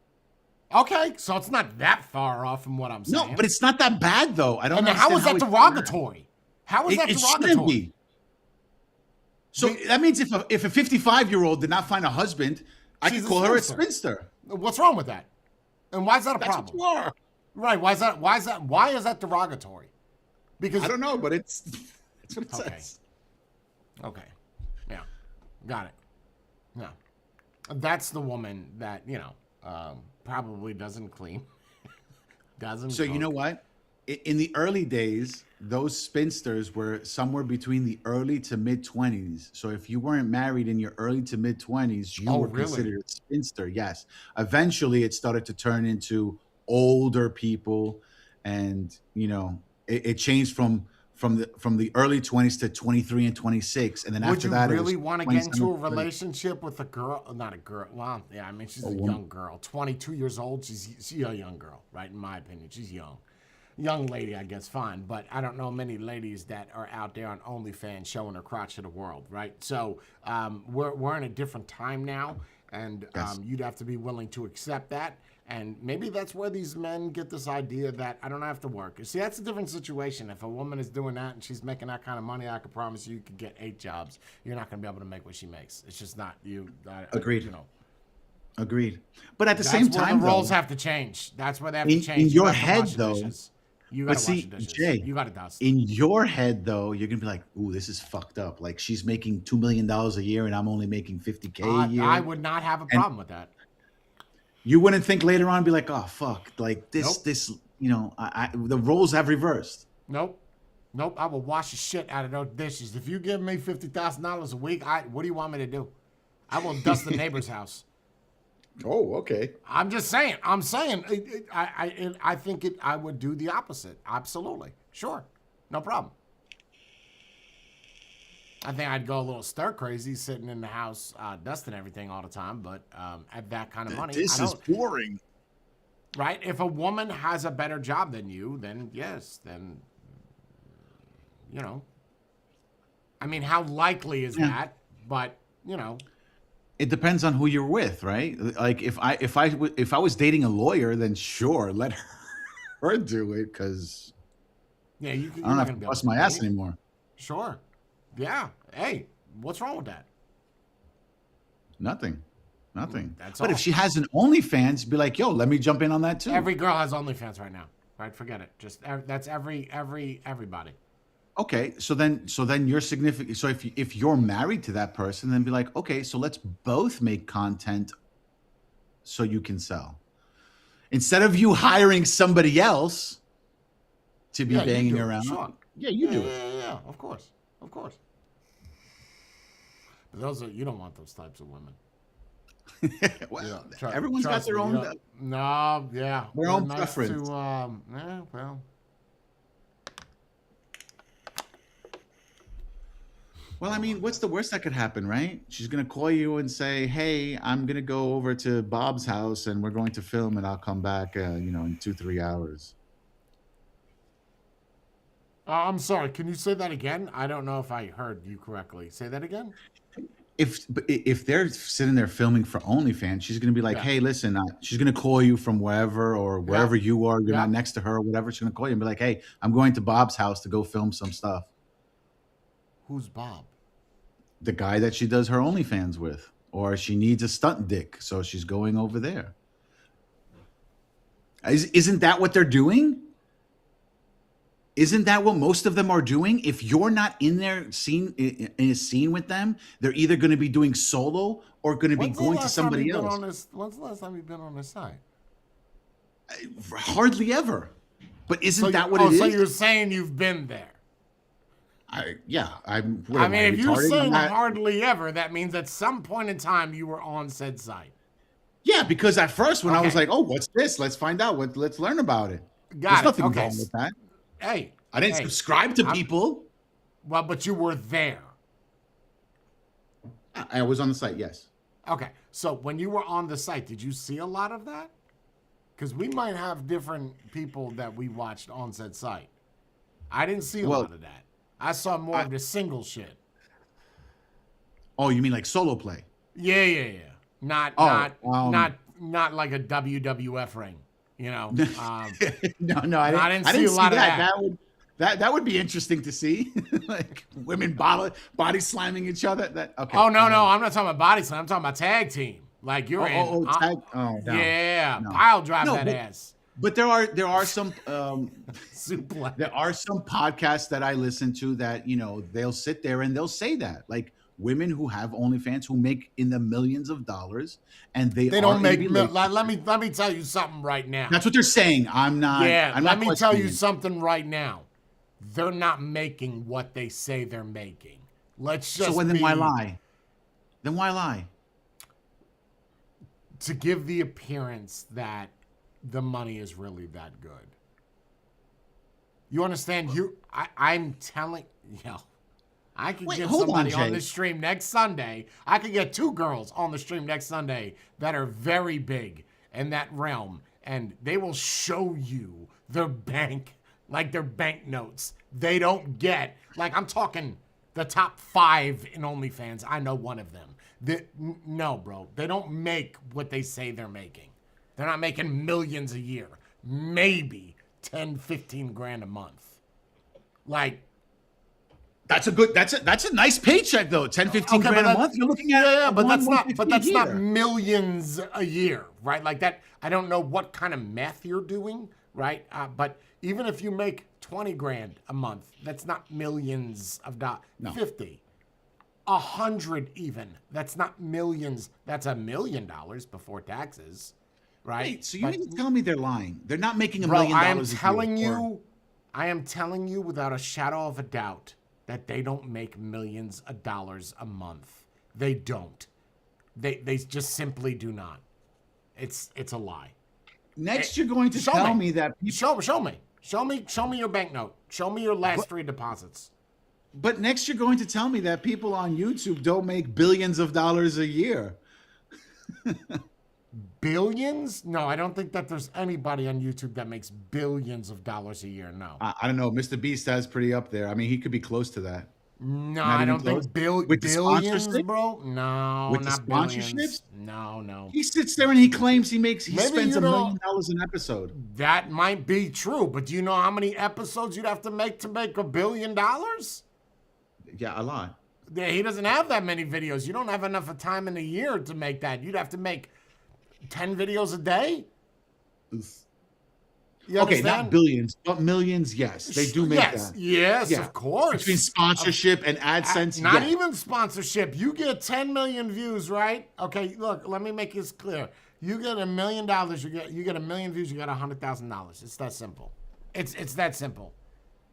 Okay, so it's not that far off from what I'm saying. No, but it's not that bad though. I don't. And how is that derogatory? How is that derogatory? It shouldn't be. So that means if a 55-year-old did not find a husband, I could call her a spinster. What's wrong with that? And why is that a That's problem? What you are. Right. Why is that derogatory? Because I don't know, but that's what it says. Okay. Yeah. Got it. Yeah. That's the woman that, probably doesn't clean. Doesn't So cook. you know what? In the early days, those spinsters were somewhere between the early to mid 20s. So if you weren't married in your early to mid 20s, you were considered a spinster. Yes. Eventually, it started to turn into older people, and it changed from the early 20s to 23 and 26, and then Would after you that, really want to get into a relationship with a girl? Not a girl. Well, yeah, I mean, she's a young girl, 22 years old. She's a young girl, right? In my opinion, she's young lady, I guess, fine. But I don't know many ladies that are out there on OnlyFans showing her crotch to the world, right? So we're in a different time now, and you'd have to be willing to accept that. And maybe that's where these men get this idea that I don't have to work. You see, that's a different situation. If a woman is doing that and she's making that kind of money, I can promise you could get 8 jobs. You're not going to be able to make what she makes. It's just not you. Agreed. Agreed. But at the same time, the roles have to change. That's where they have to change. In your head, though, you got to wash the dishes. Jay, you got to dust. In your head, though, you're gonna be like, "Ooh, this is fucked up. Like she's making $2 million a year, and I'm only making $50K a year." I would not have a problem with that. You wouldn't think later on, be like, "Oh fuck, like this, the roles have reversed." Nope. Nope, I will wash the shit out of those dishes. If you give me $50,000 a week, what do you want me to do? I will dust the neighbor's house. Oh, okay. I'm just saying. I'm saying. I think it. I would do the opposite. Absolutely. Sure. No problem. I think I'd go a little stir crazy sitting in the house dusting everything all the time. But at that kind of money, This is boring. Right? If a woman has a better job than you, then yes, then I mean, how likely is that? But It depends on who you're with, right? Like if I was dating a lawyer, then sure, let her do it because yeah, I don't have to bust my ass anymore. Sure. Yeah. Hey, what's wrong with that? Nothing. That's but all. if she has an OnlyFans, be like, yo, let me jump in on that too. Every girl has OnlyFans right now, right? Forget it. Just that's everybody. Okay, so then you're significant. So if you're married to that person, then be like, okay, so let's both make content so you can sell. Instead of you hiring somebody else to be banging around. Sure. Yeah, you do it. Yeah, of course. But you don't want those types of women. Well, everyone's got their own. Their own preference. Well, I mean, what's the worst that could happen, right? She's gonna call you and say, "Hey, I'm gonna go over to Bob's house and we're going to film, and I'll come back, in 2-3 hours." I'm sorry. Can you say that again? I don't know if I heard you correctly. Say that again. If they're sitting there filming for OnlyFans, she's gonna be like, "Hey, listen," she's gonna call you from wherever or wherever you are. You're not next to her or whatever. She's gonna call you and be like, "Hey, I'm going to Bob's house to go film some stuff." Who's Bob? The guy that she does her OnlyFans with, or she needs a stunt dick, so she's going over there. Isn't that what they're doing? Isn't that what most of them are doing? If you're not in their scene in a scene with them, they're either going to be doing solo or going to be going to somebody else. When's the last time you've been on this site? Hardly ever. But isn't that what it is? So you're saying you've been there? I mean, if you're saying hardly ever, that means at some point in time you were on said site. Yeah, because at first when I was like, "Oh, what's this? Let's find out. Let's learn about it." There's nothing wrong with that. Hey, I didn't subscribe to people. Well, but you were there. I was on the site, yes. Okay, so when you were on the site, did you see a lot of that? Because we might have different people that we watched on said site. I didn't see a lot of that. I saw more of the single shit. Oh, you mean like solo play? Yeah. Not like a WWF ring. No, I didn't see a lot of that. That would be interesting to see, like women body slamming each other. Okay. Oh no, I'm not talking about body slam. I'm talking about tag team. Like you're in. Tag. Oh, no. Yeah, no. Pile drive that ass. But there are some there are some podcasts that I listen to that they'll sit there and they'll say that, like, women who have OnlyFans who make in the millions of dollars, and they don't make. Let me tell you something right now. That's what they're saying. I'm not. Let me tell you something right now. They're not making what they say they're making. Then why lie? Then why lie? To give the appearance that the money is really that good. You understand? I'm telling you. I could get somebody on the stream next Sunday. I could get 2 girls on the stream next Sunday that are very big in that realm, and they will show you their bank, like their bank notes. They don't get, like, I'm talking the top 5 in OnlyFans. I know one of them. No, bro. They don't make what they say they're making. They're not making millions a year. Maybe 10, 15 grand a month. Like, that's a nice paycheck though. 10, 15 grand a month. You're looking at but that's not millions a year, right? Like that. I don't know what kind of math you're doing, right? But even if you make 20 grand a month, that's not millions of dollars. No. 50, 100 even. That's not millions. That's $1 million before taxes, right? Wait, so you mean to tell me they're lying? They're not making $1 million. I am telling you. I am telling you without a shadow of a doubt that they don't make millions of dollars a month. They don't. They just simply do not. It's a lie. Next, you're going to Show tell me. me that people. Show me your banknote. Show me your last But, 3 deposits. but next, you're going to tell me that people on YouTube don't make billions of dollars a year. Billions? No, I don't think that there's anybody on YouTube that makes billions of dollars a year. No. I don't know. Mr. Beast has pretty up there. I mean, he could be close to that. No, Not I even don't close. think With the billions, sponsorship? bro. No, With the not billions. sponsorships? No. He sits there and he claims he Maybe spends you $1 million don't. an episode. That might be true, but do you know how many episodes you'd have to make $1 billion? Yeah, a lot. Yeah, he doesn't have that many videos. You don't have enough of time in a year to make that. You'd have to make 10 videos a day. You Okay, understand? not billions, but millions. Yes, they do make that. Yes, Yeah. of course. Between sponsorship and AdSense, Not yeah. even sponsorship. You get 10 million views, right? Okay, look, let me make this clear. You get $1 million, you get 1 million views, you got $100,000. It's that simple. It's that simple,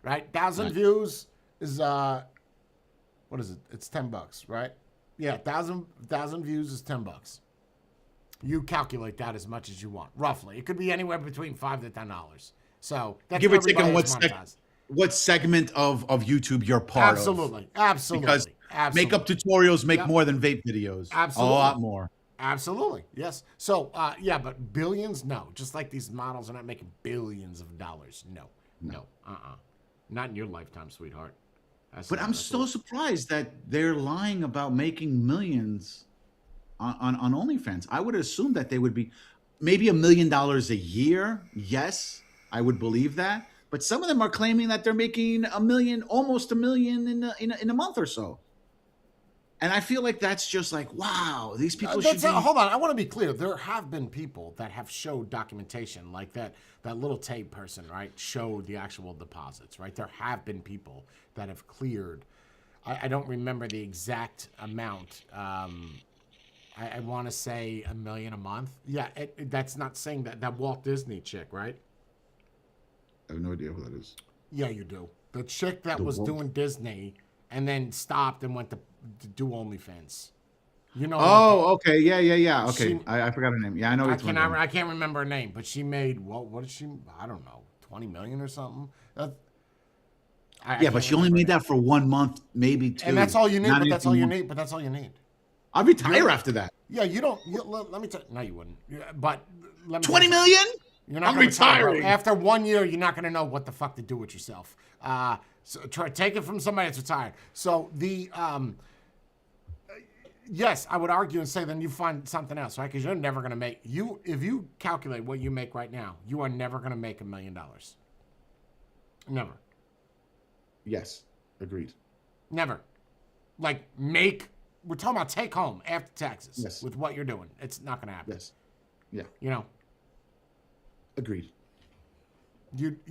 right? 1,000 Right. views is what is it? It's $10, right? Yeah, 1,000 views is $10. You calculate that as much as you want, roughly. It could be anywhere between $5 to $10. So that's Give or take on everybody what segment of YouTube you're part Absolutely. of. Absolutely. Because Absolutely. makeup tutorials make Yep. more than vape videos. Absolutely. A lot more. Absolutely. Yes. So, yeah, but billions, no. Just like these models are not making billions of dollars. No. Not in your lifetime, sweetheart. But I'm so surprised that they're lying about making millions on OnlyFans. I would assume that they would be maybe $1 million a year. Yes, I would believe that. But some of them are claiming that they're making $1 million, almost $1 million in a month or so. And I feel like that's just like, wow, these people should be. Hold on, I want to be clear. There have been people that have showed documentation, like that little tape person, right? Showed the actual deposits, right? There have been people that have cleared. I don't remember the exact amount. I want to say $1 million a month. Yeah, that's not saying that Walt Disney chick, right? I have no idea who that is. Yeah, you do. The chick that The was Walt? doing Disney and then stopped and went to do OnlyFans. You know? Oh, okay. Yeah. Okay. She- I forgot her name. Yeah, I know. I can't remember her name, but she made what did she? I don't know, 20 million or something. Yeah, but she only made that for 1 month, maybe 2. And that's all you need. Not But that's all anything you more. need. But that's all you need. I'd retire after that. Yeah, you don't. Let me tell. No, you wouldn't. Yeah, but let me. 20 million? You're not I'm gonna retire, bro. retiring. After 1 year, you're not going to know what the fuck to do with yourself. So take it from somebody that's retired. So yes, I would argue and say then you find something else, right? Because you're never going to make if you calculate what you make right now, you are never going to make $1 million. Never, Yes, agreed. never. Like we're talking about take home after taxes Yes. with what you're doing. It's not going to happen. Yes. Yeah, You know, agreed. you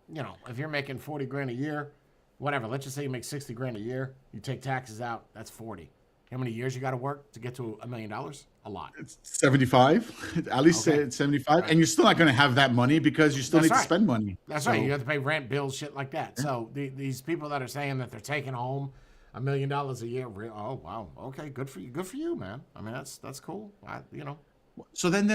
know, if you're making 40 grand a year, whatever, let's just say you make 60 grand a year, you take taxes out, that's 40. How many years you got to work to get to $1 million? A lot. It's 75, at least Okay. it's 75. And you're still not going to have that money because you still That's need right. to spend money. That's So, right. You have to pay rent, bills, shit like that. So these people that are saying that they're taking home $1 million a year, oh wow, okay, good for you, man. I mean that's cool. So then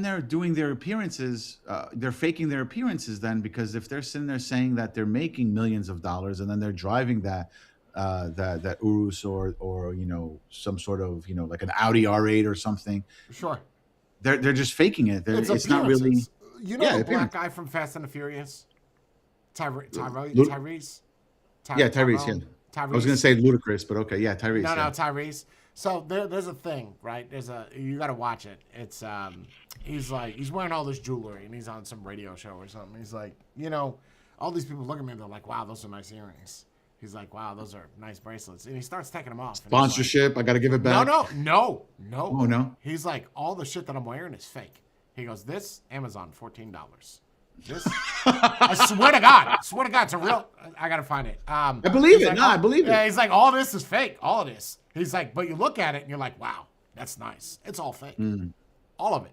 they're doing their appearances. They're faking their appearances then, because if they're sitting there saying that they're making millions of dollars and then they're driving that Urus or some sort of like an Audi R8 or something, Sure. they're just faking it. It's not really. appearances. You know Yeah, the appearance. black guy from Fast and the Furious, Lu- Tyrese. Yeah, Tyrese. Yeah, I was gonna say Ludacris, but okay, yeah, Tyrese. No, yeah. Tyrese. So there's a thing, right? You got to watch it. It's he's wearing all this jewelry and he's on some radio show or something. He's like, all these people look at me and they're like, wow, those are nice earrings. He's like, wow, those are nice bracelets. And he starts taking them off. And he's like, Sponsorship. I got to give it back. No. Oh no. He's like, all the shit that I'm wearing is fake. He goes, this Amazon, $14. This, I swear to God, it's a real. I gotta find it. I believe it. I believe it. Yeah, he's like, all this is fake. All of this. He's like, but you look at it and you're like, wow, that's nice. It's all fake. All of it.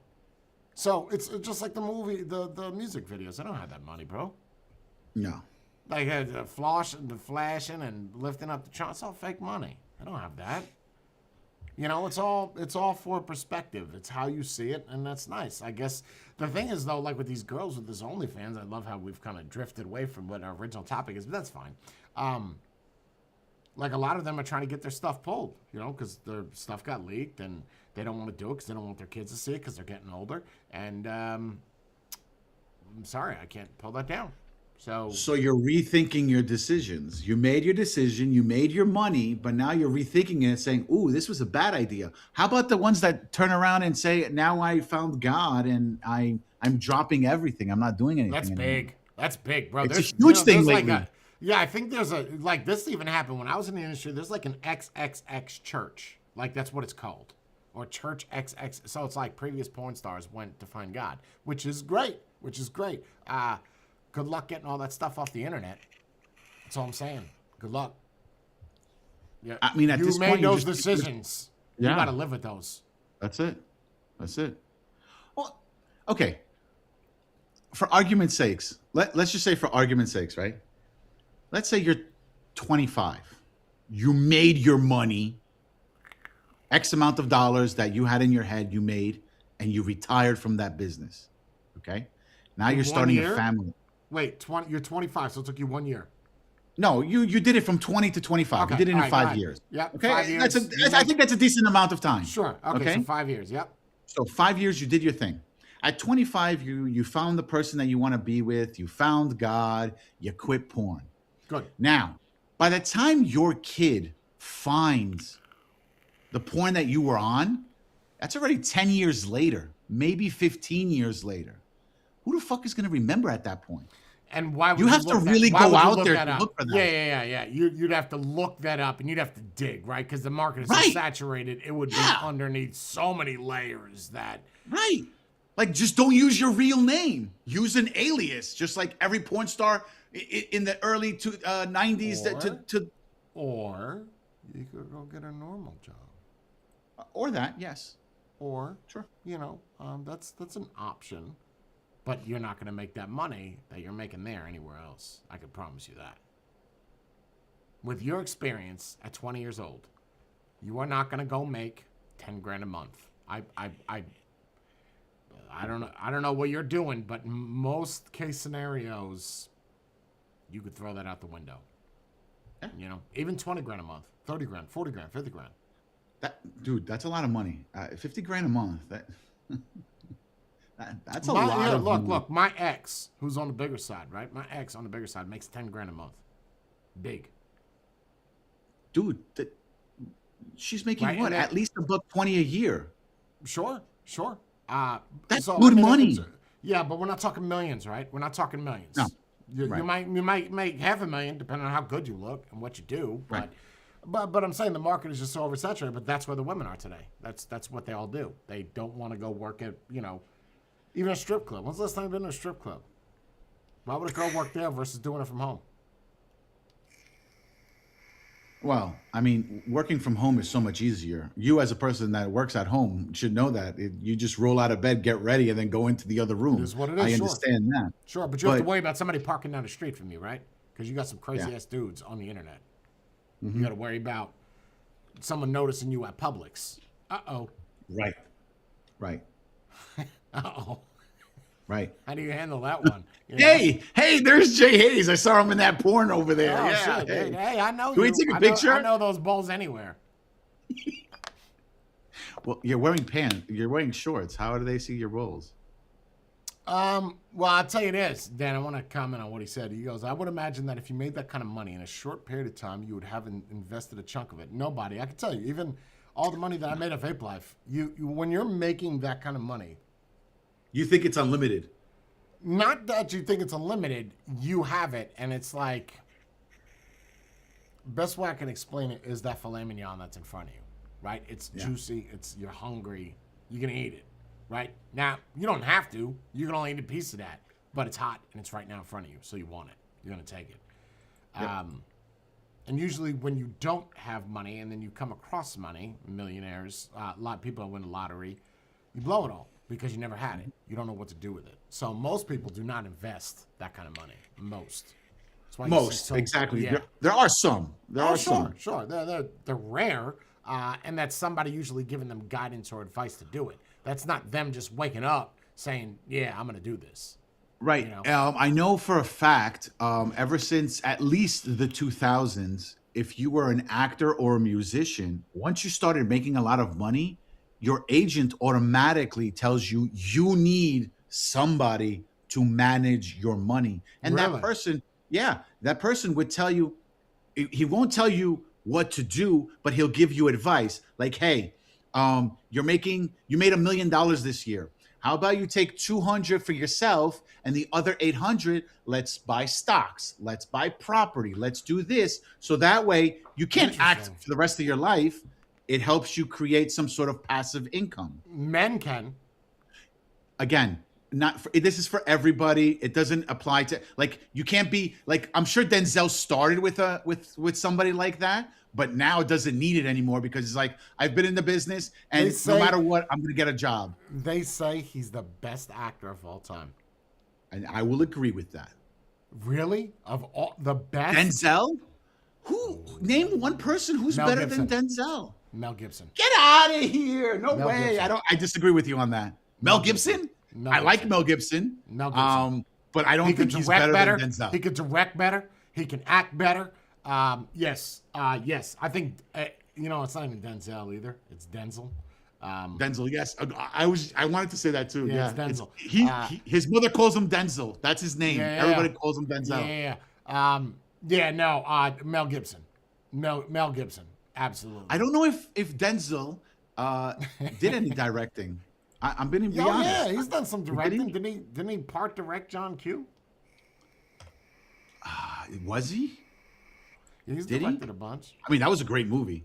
So it's just like the movie, the music videos. They don't have that money, bro. No. Like the flashing and lifting up the charts. It's all fake money. They don't have that. You know, it's all for perspective. It's how you see it, and that's nice. I guess the thing is though, like with these girls with this OnlyFans, I love how we've kind of drifted away from what our original topic is, but that's fine. Like a lot of them are trying to get their stuff pulled, you know, because their stuff got leaked and they don't want to do it because they don't want their kids to see it because they're getting older. And I'm sorry, I can't pull that down. So you're rethinking your decisions. You made your decision, you made your money, but now you're rethinking it, saying, "Ooh, this was a bad idea." How about the ones that turn around and say, "Now I found God and I'm dropping everything. I'm not doing anything." That's anymore." big. That's big, bro. It's There's, a huge thing there's lately. like yeah, I think there's like this even happened when I was in the industry. There's like an XXX church, like that's what it's called, or church XX. So it's like previous porn stars went to find God, which is great. Good luck getting all that stuff off the internet. That's all I'm saying. Good luck. Yeah, I mean, at you this made point, those decisions. You Yeah. got to live with those. That's it. That's it. Well, okay. For argument's sakes, let's just say for argument's sakes, right? Let's say you're 25. You made your money, X amount of dollars that you had in your head, you made, and you retired from that business. Okay? Now In you're 1 starting year? a family. Wait, you're 25, so it took you 1 year. No, you did it from 20 to 25. Okay, You did it in all right, go 5 ahead. years. Yep, Okay? 5 years. I think that's a decent amount of time. Sure. Okay, so 5 years. Yep. So 5 years, you did your thing. At 25, you found the person that you want to be with. You found God. You quit porn. Good. Now, by the time your kid finds the porn that you were on, that's already 10 years later, maybe 15 years later. Who the fuck is going to remember at that point? And why would You have to look really why go would you out look there that to up? look for that. Yeah. You'd have to look that up and you'd have to dig, right? Because the market is so Right. saturated, it would be Yeah. underneath so many layers that. Right. Like, just don't use your real name. Use an alias, just like every porn star in the early 90s. Or you could go get a normal job. Or that, yes. Or, Sure. you know, that's an option. But you're not going to make that money that you're making there anywhere else. I can promise you that. With your experience at 20 years old, you are not going to go make 10 grand a month. I don't know what you're doing, but in most case scenarios, you could throw that out the window. Yeah. You know, even 20 grand a month, 30 grand, 40 grand, 50 grand. Dude, that's a lot of money. 50 grand a month. That's a lot of money. Look, my ex, who's on the bigger side, right? My ex on the bigger side makes 10 grand a month. Big. Dude, she's making Right, what? and At least $120 a year. Sure. That's good money. Yeah, but we're not talking millions, right? We're not talking millions. No. You Right. might make $500,000 depending on how good you look and what you do. Right. But I'm saying the market is just so oversaturated. But that's where the women are today. That's what they all do. They don't want to go work at even a strip club. When's the last time you've been to a strip club? Why would a girl work there versus doing it from home? Well, I mean, working from home is so much easier. You, as a person that works at home, should know that. You just roll out of bed, get ready, and then go into the other room. It is what it is, I sure. understand that. Sure, but you have to But- worry about somebody parking down the street from you, right? Because you got some crazy ass dudes on the internet. You got to worry about someone noticing you at Publix. Uh-oh. Right. Right. Uh-oh. Right. How do you handle that one? You know? Hey, there's Jay Hayes. I saw him in that porn over there. Oh, yeah. shit. Hey. Hey, I know Can we you. take a I picture? Know, I know those balls anywhere. Well, you're wearing pants. You're wearing shorts. How do they see your rolls? Well, I'll tell you this, Dan. I want to comment on what he said. He goes, I would imagine that if you made that kind of money in a short period of time, you would have invested a chunk of it. Nobody. I can tell you, even all the money that I made at Vape Life, you when you're making that kind of money, You think it's unlimited? not that you think it's unlimited, you have it, and it's like, best way I can explain it is that filet mignon that's in front of you, right? It's juicy, you're hungry, you're gonna eat it, right? Now, you don't have to, you can only eat a piece of that, but it's hot and it's right now in front of you, so you want it, you're gonna take it. Yep. And usually when you don't have money and then you come across money, millionaires, a lot of people that win the lottery, you blow it all because you never had it. You don't know what to do with it. So most people do not invest that kind of money. Most. That's why you see Most, so, exactly. Yeah. There are some. There are Sure, some. sure. They're rare, and that's somebody usually giving them guidance or advice to do it. That's not them just waking up saying, "Yeah, I'm going to do this." Right. You know? I know for a fact, ever since at least the 2000s, if you were an actor or a musician, once you started making a lot of money, your agent automatically tells you you need somebody to manage your money. And that Really? person, yeah, that person would tell you, he won't tell you what to do, but he'll give you advice like, hey, you made $1 million this year. How about you take 200 for yourself and the other 800, let's buy stocks, let's buy property, let's do this. So that way you can't act Interesting. for the rest of your life. It helps you create some sort of passive income. Men can. Again, not for, this is for everybody. It doesn't apply to, like, you can't be like, I'm sure Denzel started with somebody like that, but now it doesn't need it anymore because it's like, I've been in the business and no matter what, I'm gonna get a job. They say he's the best actor of all time. And I will agree with that. Really? Of all the best? Denzel? Who, name one person who's Mel better Gibson. than Denzel? Mel Gibson. Get out of here. No Mel way. Gibson. I disagree with you on that. Mel Gibson? Mel I like Gibson. Mel Gibson. Mel Gibson. But I don't He can think he's direct better better. than Denzel. He can direct better. He can act better. Yes. Yes. I think, it's not even Denzel either. It's Denzel. Denzel, yes. I wanted to say that too. Yeah, Yeah. it's Denzel. His mother calls him Denzel. That's his name. Yeah. Everybody calls him Denzel. Mel Gibson. Mel Gibson. Absolutely. I don't know if Denzel did any directing. I'm going to be honest. Yeah, he's done some directing. Did Didn't he part direct John Q? Was he? He's Did he? directed a bunch. I mean, that was a great movie.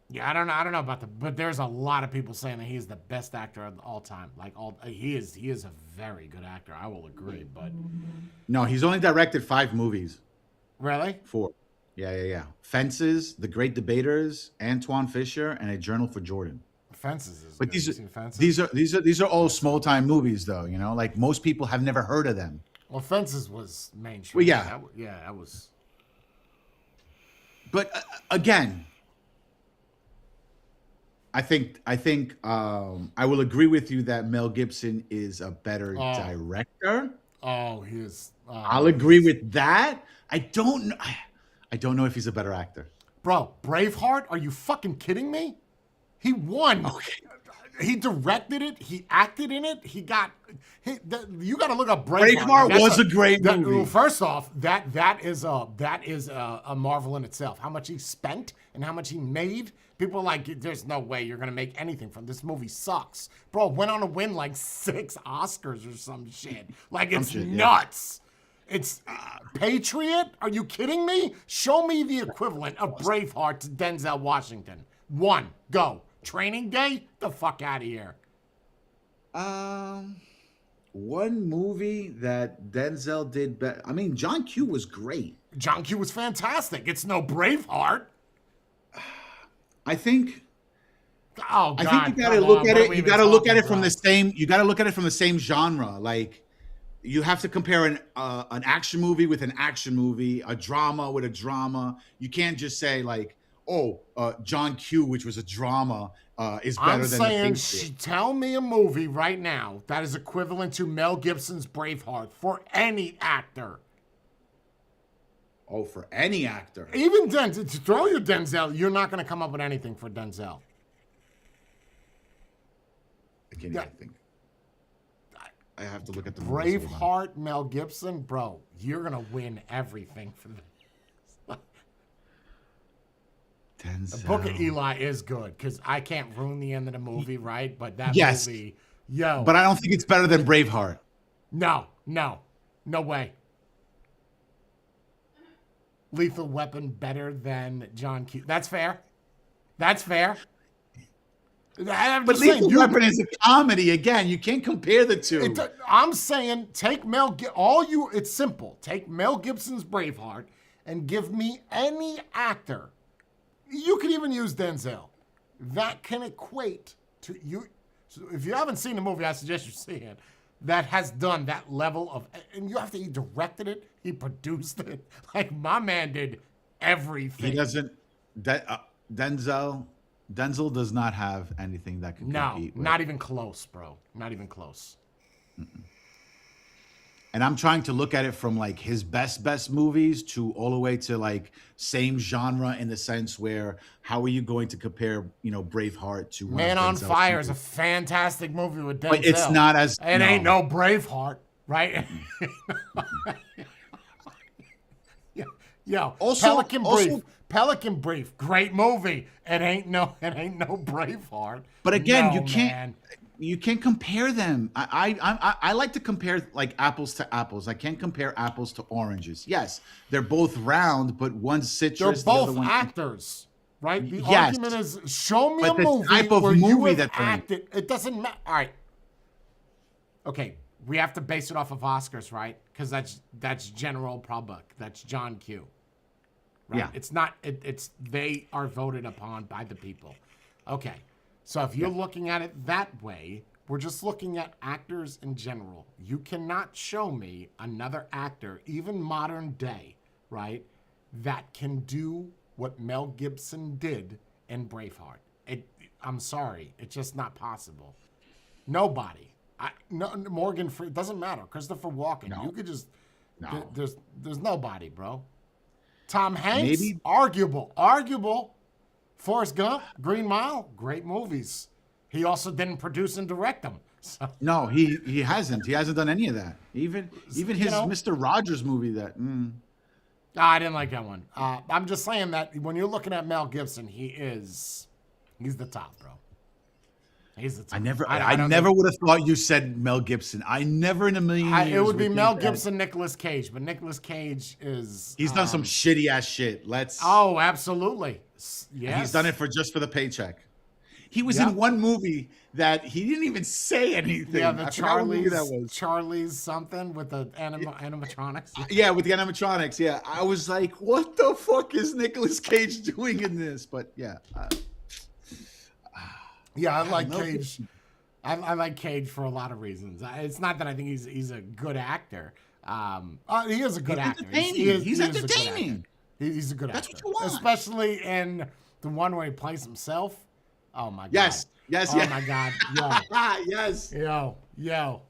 Yeah, I don't know about but there's a lot of people saying that he's the best actor of all time. He is a very good actor. I will agree, but No, he's only directed 5 movies. really? 4. Yeah. Fences, The Great Debaters, Antoine Fisher, and A Journal for Jordan. Fences is But good. You seen Fences? these are all small time movies, though. You know, like most people have never heard of them. Well, Fences was mainstream. Well, yeah. That was. But again, I think I will agree with you that Mel Gibson is a better director. Oh, he is. I'll agree with that. I don't know if he's a better actor. Bro, Braveheart? Are you fucking kidding me? He won. Okay. He directed it. He acted in it. You got to look up Braveheart. Braveheart was a great movie. Well, first off, that is a marvel in itself. How much he spent and how much he made. People are like, there's no way you're gonna make anything from this movie. Sucks, bro. Went on to win like 6 Oscars or some shit. Like it's nuts. It's Patriot. Are you kidding me? Show me the equivalent of Braveheart to Denzel Washington. 1, go. Training Day? The fuck out of here. One movie that Denzel did better. I mean, John Q was great. John Q was fantastic. It's no Braveheart. I think. Oh God! I think you got to look at it. You got to look at it from the same. You got to look at it from the same genre. Like, you have to compare an action movie with an action movie, a drama with a drama. You can't just say like, John Q, which was a drama, is better I'm than saying, the Patriot. tell me a movie right now that is equivalent to Mel Gibson's Braveheart for any actor. Oh, for any actor. Even Denzel, to throw your Denzel, you're not going to come up with anything for Denzel. I can't even think. I have to look at the movies. Braveheart, Mel Gibson, bro, you're going to win everything for this. Denzel. The Book of Eli is good because I can't ruin the end of the movie, right? But that Yes. movie, But I don't think it's better than Braveheart. no way. Lethal Weapon better than John Q. That's fair. I'm But just saying, Lethal Weapon is a comedy. Again, you can't compare the two. I'm saying take it's simple. Take Mel Gibson's Braveheart and give me any actor. You could even use Denzel. that can equate to you. So if you haven't seen the movie, I suggest you see it. That has done that level of, and you have to. He directed it. He produced it. Like my man did everything. He doesn't. Denzel does not have anything that can No, compete with. not even close, bro. Not even close. And I'm trying to look at it from like his best movies to all the way to like same genre in the sense where how are you going to compare, Braveheart to one Man of on Denzel's Fire is a movies? fantastic movie with Denzel. But it's not as It ain't no Braveheart, right? Yo, Pelican Brief, great movie. It ain't no Braveheart. But again, No, man. you can't compare them. I like to compare like apples to apples. I can't compare apples to oranges. Yes, they're both round, but one's citrus. They're the both other one, actors, right? The Yes. argument is, show me But a the movie type of where you movie have that they're in. acted. It doesn't matter. All right. Okay, we have to base it off of Oscars, right? Because that's general public. That's John Q. Right? Yeah. It's not. It's they are voted upon by the people. Okay. So if you're looking at it that way, we're just looking at actors in general. You cannot show me another actor, even modern day, right, that can do what Mel Gibson did in Braveheart. I'm sorry, it's just not possible. Nobody. Morgan Freeman, doesn't matter. Christopher Walken, No. you could just. No. There's nobody, bro. Tom Hanks, Maybe- arguable. Forrest Gump, Green Mile, great movies. He also didn't produce and direct them. So, No, he hasn't. He hasn't done any of that. Even his Mr. Rogers movie I didn't like that one. I'm just saying that when you're looking at Mel Gibson, he's the top, bro. He's the top. I never would have thought you said Mel Gibson. I never in a million years. It would be think Mel that. Gibson, Nicolas Cage, but Nicolas Cage is. He's done some shitty ass shit. Oh, absolutely. Yes. He's done it just for the paycheck. He was in one movie that he didn't even say anything. Yeah, the I forgot what movie that was. Charlie's something with the animatronics. Yeah, with the animatronics. Yeah, I was like, what the fuck is Nicolas Cage doing in this? But yeah. Yeah, I like Mel Cage. Gibson. I like Cage for a lot of reasons. It's not that I think he's a good actor. He is a good actor. He's entertaining. He's a good That's actor. what you want. Especially in the one where he plays himself. Oh my god. Yes. Oh my god. Yo. Yes. Yo.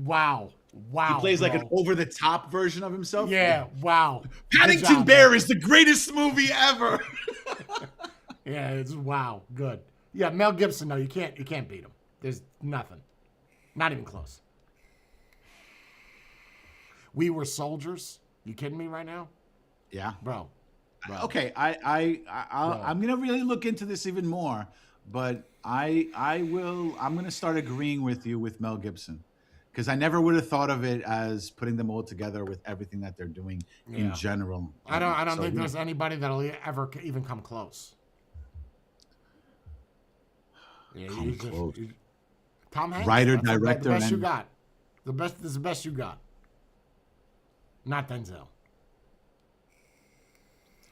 Wow. He plays like an over-the-top version of himself. Yeah. Wow. Paddington Bear is the greatest movie ever. Yeah. It's wow. Good. Yeah. Mel Gibson. No, you can't beat him. There's nothing. Not even close. We Were Soldiers. You kidding me right now? Yeah. Bro. Okay, I'm gonna really look into this even more, but I'm gonna start agreeing with you with Mel Gibson, because I never would have thought of it as putting them all together with everything that they're doing in general. I don't think there's anybody that'll ever even come close. Yeah, Close. Tom Hanks. Writer, That's director, the best you and- got. This is the best you got. Not Denzel.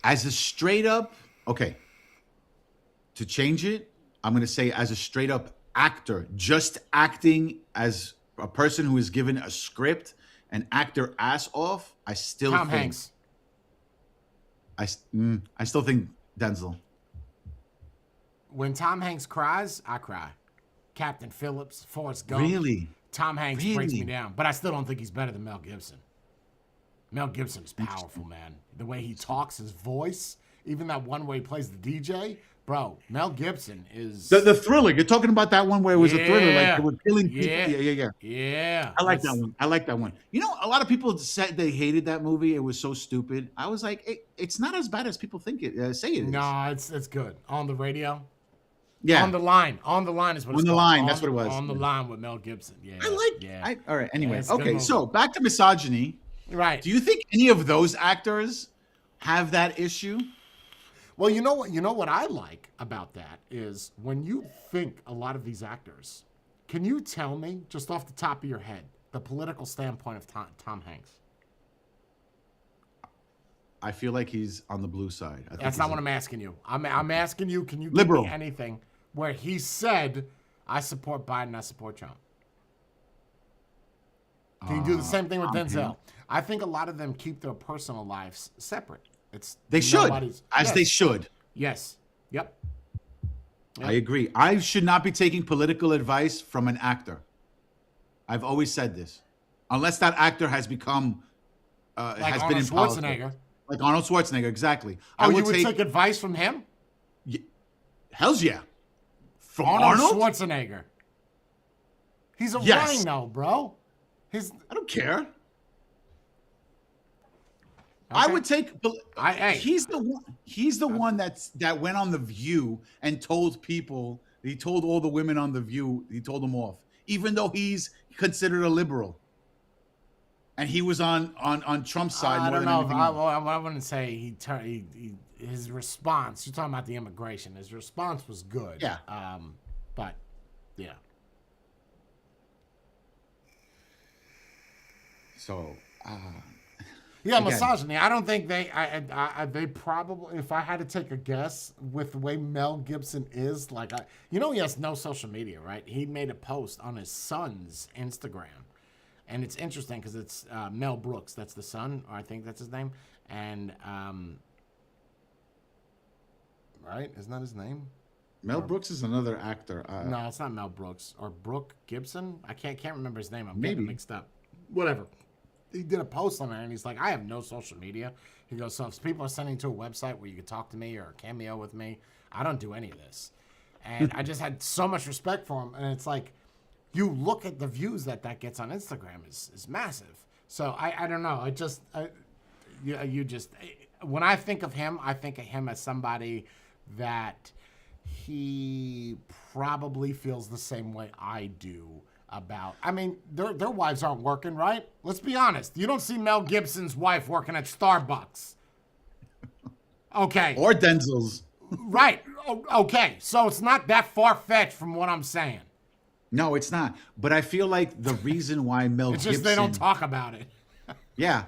As a straight up, to change it, I'm going to say as a straight up actor, just acting as a person who is given a script and act their ass off, I still Tom think Hanks. I still think Denzel. When Tom Hanks cries, I cry. Captain Phillips, Forrest Gump. Really? Tom Hanks breaks me Really? down. But I still don't think he's better than Mel Gibson. Mel Gibson is powerful, man. The way he talks, his voice, even that one where he plays the DJ. Bro, Mel Gibson is... The thriller. You're talking about that one where it was a thriller, like they were killing people. Yeah. Yeah. Yeah. I like that one. You know, a lot of people said they hated that movie. It was so stupid. I was like, it's not as bad as people think it. Say it is. No, it's good. On the radio? Yeah. On the line. On the line is what it's On the called. line, that's what it was. On the line with Mel Gibson. Yeah. All right. Anyway, it's a good okay. movie. So back to Misogyny. Right. Do you think any of those actors have that issue? Well, you know what I like about that is when you think a lot of these actors, can you tell me, just off the top of your head, the political standpoint of Tom Hanks? I feel like he's on the blue side. That's not what I'm asking you. I'm asking you, can you Liberal. give me anything? where he said, I support Biden, I support Trump. Can you do the same thing with Denzel? I think a lot of them keep their personal lives separate. They should, as they yes. should. Yes. Yep. I agree. I should not be taking political advice from an actor. I've always said this. Unless that actor has become, Like has Arnold been in Schwarzenegger. politics. Like Arnold Schwarzenegger, exactly. Oh, you would take advice from him? Hell's yeah. From Arnold Schwarzenegger. He's a rhino, bro. I don't care. Okay. I would take. He's the one that went on The View and told people. He told all the women on The View. He told them off, even though he's considered a liberal. And he was on Trump's side. I don't know. I wouldn't say his response. You're talking about the immigration. His response was good. Yeah. But yeah. So. Yeah, misogyny. I don't think they probably, if I had to take a guess with the way Mel Gibson is, like, he has no social media, right? He made a post on his son's Instagram. And it's interesting because it's Mel Brooks. That's the son, or I think that's his name. And, right? Isn't that his name? Mel Brooks is another actor. No, it's not Mel Brooks. Or Brooke Gibson? I can't remember his name. I'm getting mixed up. Whatever. He did a post on it, and he's like, I have no social media. He goes, so if people are sending to a website where you can talk to me or a Cameo with me, I don't do any of this. And I just had so much respect for him. And it's like, you look at the views that gets on Instagram is massive. So I don't know. When I think of him as somebody that he probably feels the same way I do about. I mean, their wives aren't working, right? Let's be honest. You don't see Mel Gibson's wife working at Starbucks. Okay. Or Denzel's. Right. Okay. So it's not that far-fetched from what I'm saying. No, it's not. But I feel like the reason why Mel Gibson... It's just they don't talk about it. Yeah.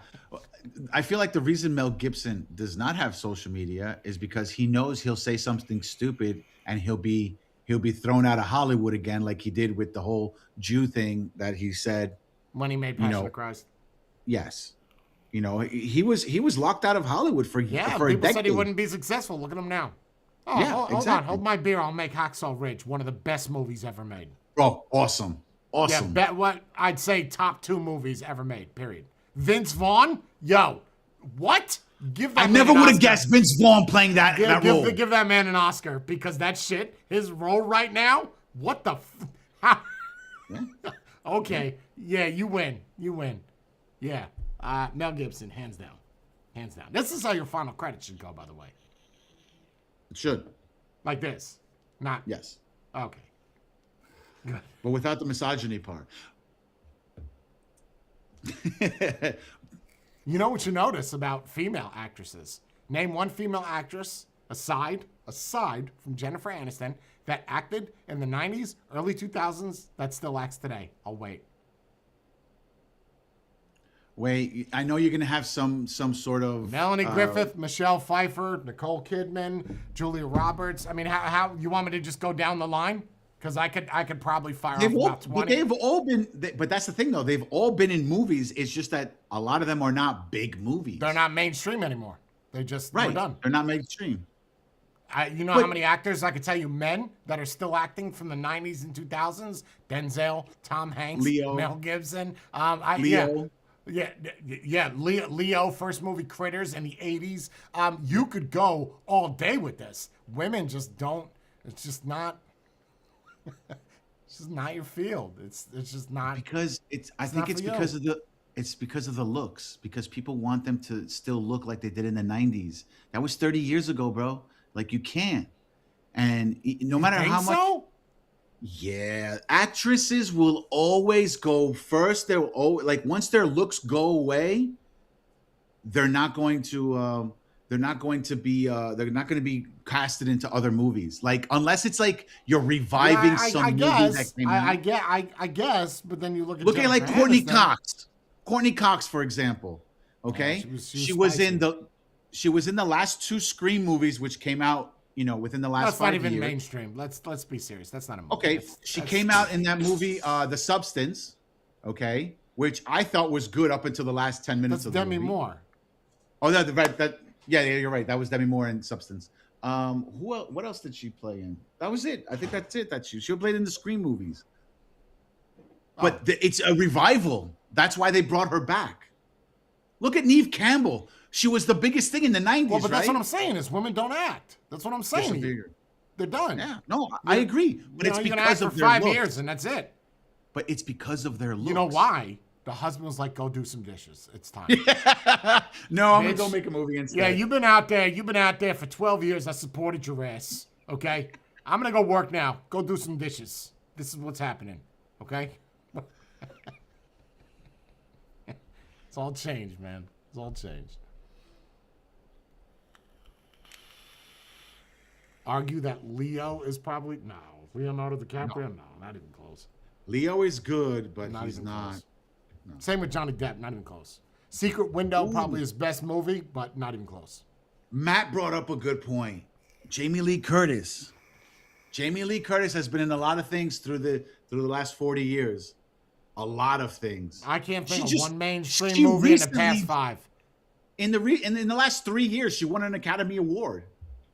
I feel like the reason Mel Gibson does not have social media is because he knows he'll say something stupid and he'll be thrown out of Hollywood again, like he did with the whole Jew thing that he said when he made Passion of Christ. Yes, he was locked out of Hollywood for a people decade. Said he wouldn't be successful. Look at him now. Oh, yeah, hold on, hold my beer. I'll make Hacksaw Ridge one of the best movies ever made. Oh, awesome. Yeah, bet what I'd say top 2 movies ever made. Period. Vince Vaughn, what? Give that. I never would have guessed Vince Vaughn playing that role. Give that man an Oscar because that shit, his role right now. What the? Yeah. Okay, yeah, you win. Yeah, Mel Gibson, hands down. This is how your final credit should go, by the way. It should. Like this, not. Yes. Okay. Good. But without the misogyny part. You know what you notice about female actresses? Name one female actress aside from Jennifer Aniston that acted in the 90s, early 2000s that still acts today. I'll wait. Wait, I know you're going to have some sort of... Melanie Griffith, Michelle Pfeiffer, Nicole Kidman, Julia Roberts. I mean, how you want me to just go down the line? Because I could probably fire off about 20. But they've all been... But that's the thing, though. They've all been in movies. It's just that a lot of them are not big movies. They're not mainstream anymore. They're done. They're not mainstream. How many actors I could tell you, men that are still acting from the 90s and 2000s? Denzel, Tom Hanks, Leo, Mel Gibson. Leo. Yeah. Leo, first movie Critters in the 80s. You could go all day with this. Women just don't. It's just not. It's just not your field. It's just not. Because I think it's because of the looks. Because people want them to still look like they did in the 90s. That was 30 years ago, bro. Like, you can't. And no matter how much. So? Yeah, actresses will always go first. They're always, like, once their looks go away, they're not going to be casted into other movies. Like, unless it's like you're reviving some movie that came out. I guess, but then you look at like Courtney Cox. Courtney Cox, for example. Okay, she was in the last 2 Scream movies, which came out within the last That's not 5 years. even mainstream. Let's be serious. That's not a movie. Okay, she came out in that movie, The Substance, okay, which I thought was good up until the last 10 minutes That's of the Demi movie. Moore. Oh, yeah, you're right. That was Demi Moore in Substance. What else did she play in? That was it. I think that's it. She played in the Scream movies. But it's a revival. That's why they brought her back. Look at Neve Campbell. She was the biggest thing in the 90s, Well, but that's right? what I'm saying is women don't act. That's what I'm saying. Yes, to you. They're done. Yeah, no, I agree. But it's you're gonna act because for of their 5 looks. years and that's it. But it's because of their looks. You know why? The husband's like, go do some dishes. It's time. No, I'm gonna Bitch. go make a movie instead. Yeah, you've been out there for 12 years. I supported your ass. Okay? I'm gonna go work now. Go do some dishes. This is what's happening. Okay? It's all changed, man. It's all changed. Argue that Leo is probably Leonardo DiCaprio? No, not even close. Leo is good, but Not he's even not. close. Same with Johnny Depp, not even close. Secret Window, probably his best movie, but not even close. Matt brought up a good point. Jamie Lee Curtis. Jamie Lee Curtis has been in a lot of things through the last 40 years. A lot of things. I can't think of one mainstream she movie in the recently- past 5. In the last 3 years, she won an Academy Award.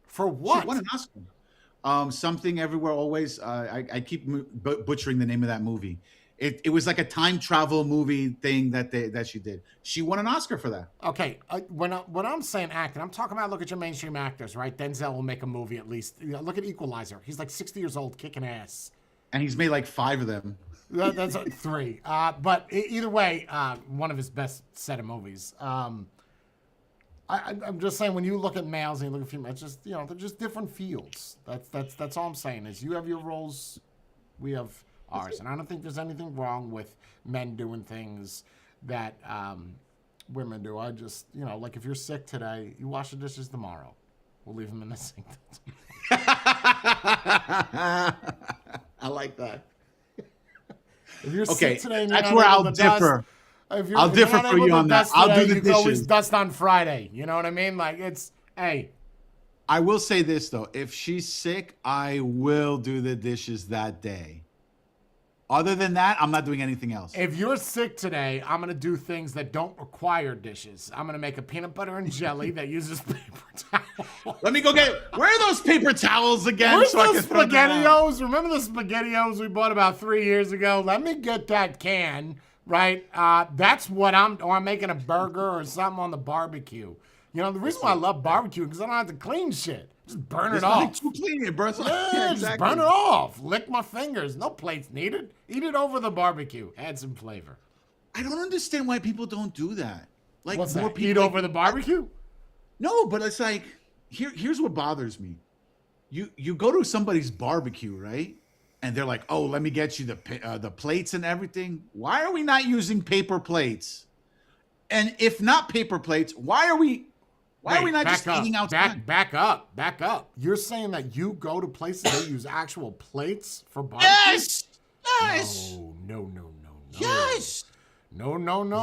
For what? She won an Oscar. Something Everywhere Always. I keep butchering the name of that movie. It was like a time travel movie thing that she did. She won an Oscar for that. Okay, when I'm saying acting, I'm talking about look at your mainstream actors, right? Denzel will make a movie at least. Look at Equalizer. He's like 60 years old, kicking ass. And he's made like 5 of them. That's 3. But either way, one of his best set of movies. I'm just saying when you look at males and you look at females, just they're just different fields. That's all I'm saying is you have your roles, we have ours, and I don't think there's anything wrong with men doing things that women do. I just like if you're sick today, you wash the dishes tomorrow. We'll leave them in the sink. I like that. If you're sick today, and you're that's not where able I'll to differ. Dust, if you're, I'll if you're differ not for able you to on that. dust I'll today, do the you can always dishes. dust on Friday. You know what I mean? Like hey. I will say this though: if she's sick, I will do the dishes that day. Other than that, I'm not doing anything else. If you're sick today, I'm going to do things that don't require dishes. I'm going to make a peanut butter and jelly that uses paper towels. Let me go get. Where are those paper towels again? Where's I those can throw them out? SpaghettiOs? Remember the SpaghettiOs we bought about 3 years ago? Let me get that can, right? That's what I'm making a burger or something on the barbecue. The reason why I love barbecue is because I don't have to clean shit. Just burn it There's nothing off. too clean, bro. Yeah, just burn it off. Lick my fingers. No plates needed. Eat it over the barbecue. Add some flavor. I don't understand why people don't do that. Like What's more that? people Eat over the barbecue? No, but it's like here's what bothers me. You go to somebody's barbecue, right? And they're like, "Oh, let me get you the plates and everything." Why are we not using paper plates? And if not paper plates, why are we not just eating outside? Back up. You're saying that you go to places that use actual plates for barbecue? Yes. No. Yes. No.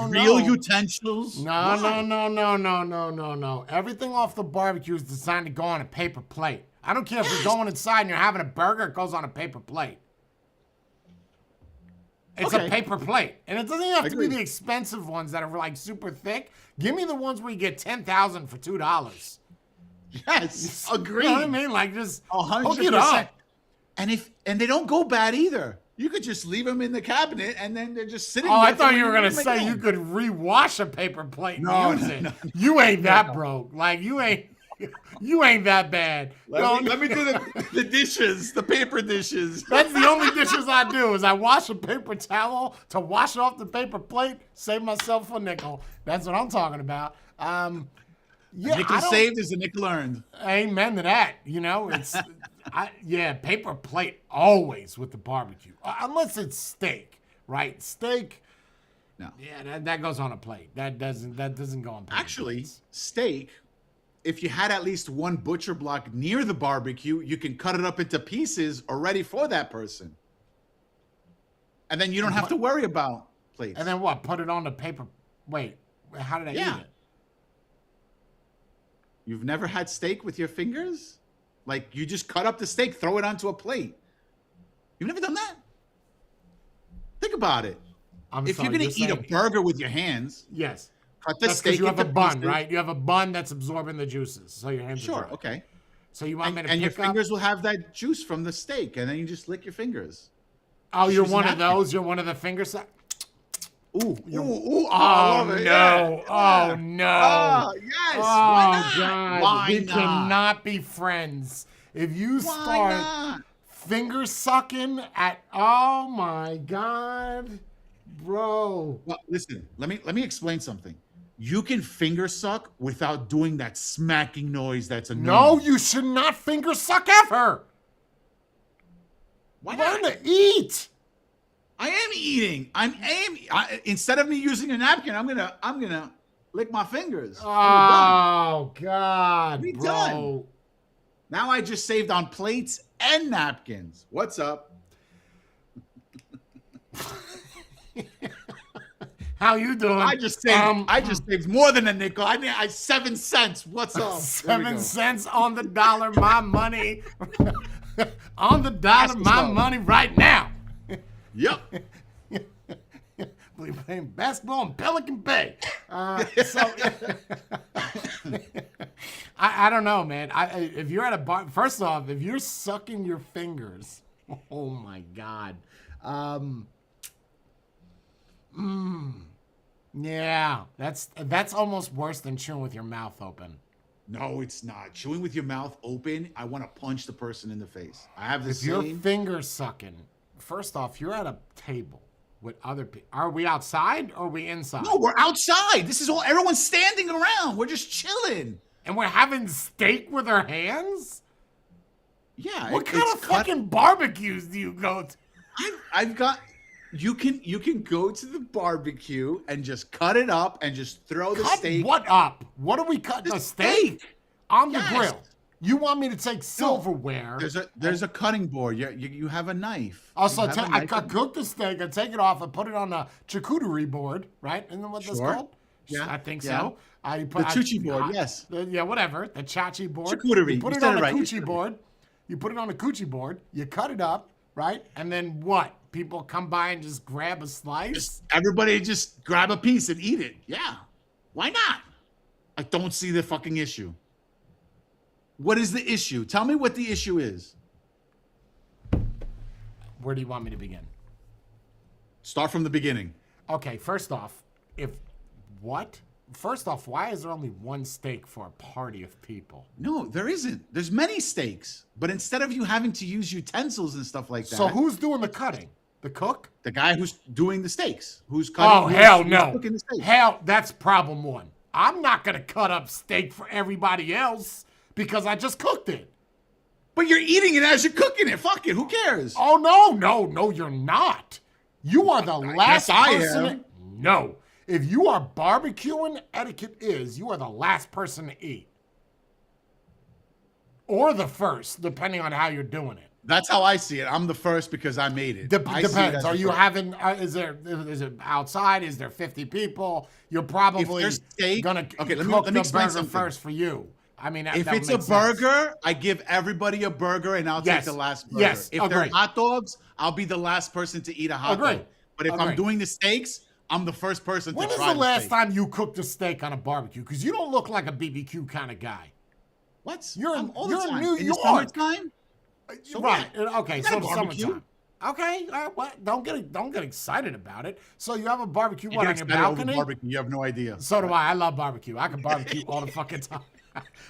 Real utensils. No. Everything off the barbecue is designed to go on a paper plate. I don't care if you're going inside and you're having a burger, it goes on a paper plate. It's a paper plate. And it doesn't even have to be the expensive ones that are like super thick. Give me the ones where you get 10,000 for $2. Yes. Agreed. You know what I mean? Like just 100%. hook it up. And they don't go bad either. You could just leave them in the cabinet and then they're just sitting Oh, there. I thought you were going to say you could rewash a paper plate and use it. No. You ain't that broke. Like you ain't that bad. Let me do the dishes, the paper dishes. That's the only dishes I do is I wash a paper towel to wash off the paper plate, save myself a nickel. That's what I'm talking about. Yeah, a nickel saved is a nickel earned. Amen to that. It's paper plate always with the barbecue, unless it's steak, right? Steak. No. Yeah, that goes on a plate. That doesn't go on paper Actually, plates. steak. If you had at least one butcher block near the barbecue, you can cut it up into pieces already for that person. And then you don't have to worry about plates. And then what? Put it on the paper. Wait, how did I eat it? You've never had steak with your fingers? Like you just cut up the steak, throw it onto a plate. You've never done that? Think about it. I'm If sorry, you're gonna eat a saying, burger with your hands, yes. cut the That's steak because you have a into bun, pieces. right? You have a bun that's absorbing the juices, so your hands are Sure, dry. okay. So you want me to And your pick up? fingers will have that juice from the steak, and then you just lick your fingers. Oh, Just you're use a one of napkin. those. You're one of the finger. Ooh, ooh, ooh! Oh, I Oh love it. no! Yeah, Oh yeah. no! Oh yes! Why Oh not? God! Why We not? cannot be friends if you Why start not? finger sucking at. Oh my God, bro! Well, listen. Let me explain something. You can finger suck without doing that smacking noise. That's annoying. No, you should not finger suck ever. Why Learn not? to eat. I am eating. Instead of me using a napkin, I'm gonna lick my fingers. Oh, Oh God, We bro! done. now I just saved on plates and napkins. What's up? How you doing? I just saved more than a nickel. I 7 cents. What's up? There we 7 go. cents on the dollar, my money. On the dollar, That's what's my up. money right now. Yep. We playing basketball in Pelican Bay. I don't know, man. If you're at a bar, first off, if you're sucking your fingers, oh my God. Yeah, that's almost worse than chewing with your mouth open. No, it's not. Chewing with your mouth open, I want to punch the person in the face. I have the If you're same. finger sucking, first off, you're at a table with other people. Are we outside or are we inside? No, we're outside. This is all. Everyone's standing around. We're just chilling. And we're having steak with our hands? Yeah. What kind of fucking barbecues do you go to? I've got. You can go to the barbecue and just cut it up and just throw the Cut steak. what up? What are we cutting? The A steak? On the Yes. grill. You want me to take silverware? There's a cutting board. You have a knife. Also, You have a I knife. cook the steak, I take it off, I put it on a charcuterie board, right? Isn't that what that's Sure. called? Yeah, I think yeah. so. You The chuchi board, yes. Yeah, whatever. The chachi board. Charcuterie. You put You it said on it the right. You coochie said it. board. You put it on the coochie board. You cut it up, right? And then what? People come by and just grab a slice? Everybody just grab a piece and eat it. Yeah. Why not? I don't see the fucking issue. What is the issue? Tell me what the issue is. Where do you want me to begin? Start from the beginning. Okay, first off, First off, why is there only one steak for a party of people? No, there isn't. There's many steaks. But instead of you having to use utensils and stuff like that, So who's doing the cutting? The cook? the guy who's doing the steaks, who's Oh, cutting, hell who's no. cooking the steaks. Hell, that's problem one. I'm not going to cut up steak for everybody else because I just cooked it. But you're eating it as you're cooking it. Fuck it. Who cares? Oh, no, you're not. You are the last I person. am. No. If you are barbecuing, etiquette is you are the last person to eat. Or the first, depending on how you're doing it. That's how I see it. I'm the first because I made it. I see it Depends. as Are the you first. having? Is it outside? Is there 50 people? You're probably there's steak- gonna Okay, let cook me the explain burger something. first for you. I mean, If that it's a makes sense. burger, I give everybody a burger and I'll Yes. take the last burger. Yes. If they're Agreed. hot dogs, I'll be the last person to eat a hot Agreed. dog. But if I'm Agreed. doing the steaks, I'm the first person When to is try the last steak. time you cooked a steak on a barbecue? Because you don't look like a BBQ kind of guy. What? You're in- I'm all you're the in time. New the York. summertime? So Right. what? Okay. I So got a the barbecue. summertime. Okay. What? Don't get excited about it. So you have a barbecue You what, get on your excited over balcony? barbecue. You have no idea. So do I. I love barbecue. I can barbecue all the fucking time.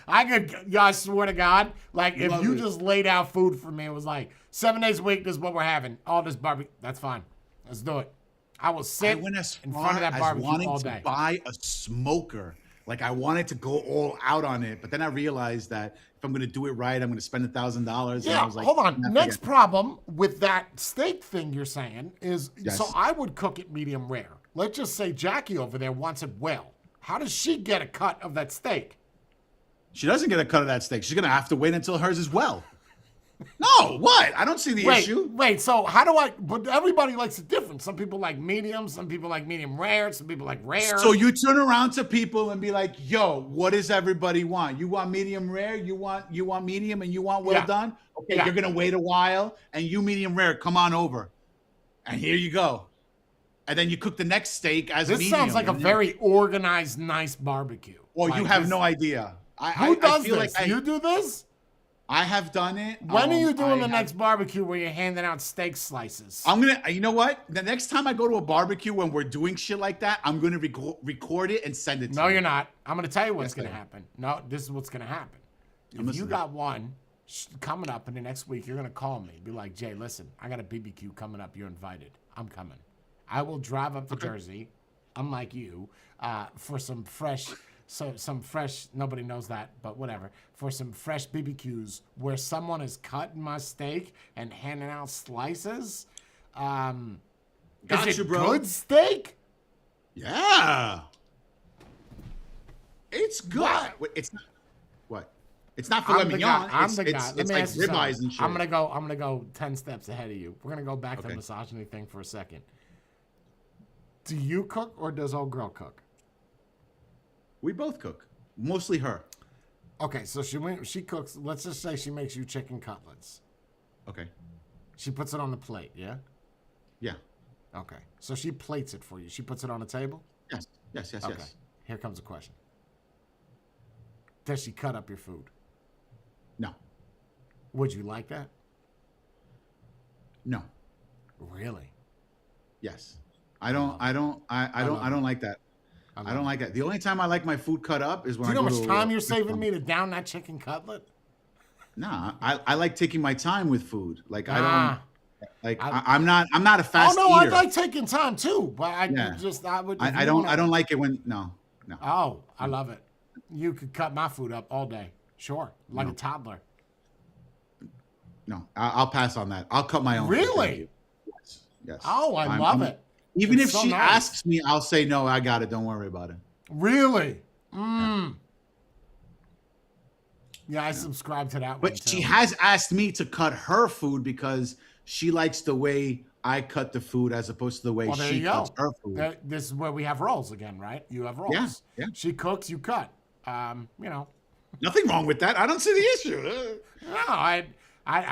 I could, I swear to God, like if Love you it. just laid out food for me, it was like 7 days a week, this is what we're having. All this barbecue. That's fine. Let's do it. I will I sit went as in far front of that as barbecue wanting all to day. buy a smoker. Like I wanted to go all out on it, but then I realized that if I'm going to do it right, I'm going to spend $1,000. And Yeah, I was like, hold on. nah, Next forget it. problem with that steak thing you're saying is, Yes. so I would cook it medium rare. Let's just say Jackie over there wants it well. How does she get a cut of that steak? She doesn't get a cut of that steak. She's going to have to wait until hers is well. No, what? I don't see the Wait, issue. wait. So how do I? But everybody likes it different. Some people like medium. Some people like medium rare. Some people like rare. So you turn around to people and be like, "Yo, what does everybody want? You want medium rare? You want medium, and you want well Yeah. done? Okay, Yeah. you're gonna wait a while, and you medium rare, come on over, and here you go." And then you cook the next steak as This medium. sounds like a and then- very organized, nice barbecue. Well, Like you have this- no idea. Who does I feel this? like You do this? I have done it. When are you doing the I next barbecue where you're handing out steak slices? I'm gonna. You know what? The next time I go to a barbecue when we're doing shit like that, I'm gonna record it and send it to No, you. you're not. I'm going to tell you what's Yes, going to I am. happen. No, this is what's going to happen. If you listening. got one coming up in the next week, you're going to call me. Be like, Jay, listen, I got a BBQ coming up. You're invited. I'm coming. I will drive up to Jersey, unlike you, for some fresh, nobody knows that, but whatever, for some fresh BBQs where someone is cutting my steak and handing out slices. Is Gotcha, it bro. good steak? Yeah. It's good. What? Wait, it's not. What? It's not filet mignon. I'm the guy. It's Let me like ask you ribeyes something. and shit. I'm gonna go 10 steps ahead of you. We're gonna go back to the Okay. misogyny thing for a second. Do you cook or does old girl cook? We both cook. Mostly her. Okay, so she cooks. Let's just say she makes you chicken cutlets. Okay. She puts it on the plate. Yeah. Yeah. Okay. So she plates it for you. She puts it on the table. Yes. Yes. Yes. Okay. Yes. Here comes a question. Does she cut up your food? No. Would you like that? No. Really? Yes. I don't like that. I don't like that. The only time I like my food cut up is when Do you know I how go much to time you're saving me to down that chicken cutlet? Nah, I like taking my time with food. Like I Ah. don't like I'm not a Oh fast no, I eater. like taking time too, but I Yeah. just I would. if I you don't wanna- like it when no. Oh, I love it. You could cut my food up all day. Sure, like a toddler. No, I'll pass on that. I'll cut my own. food, Really? thank you. Yes. Yes. Oh, I love it. Even It's if so she nice. asks me, I'll say no. I got it. Don't worry about it. Really? Yeah, I subscribe to that one But too. she has asked me to cut her food because she likes the way I cut the food as opposed to the way Well, there she you go. cuts her food. This is where we have roles again, right? You have roles. Yeah, yeah. She cooks, you cut. You know. Nothing wrong with that. I don't see the issue. No, I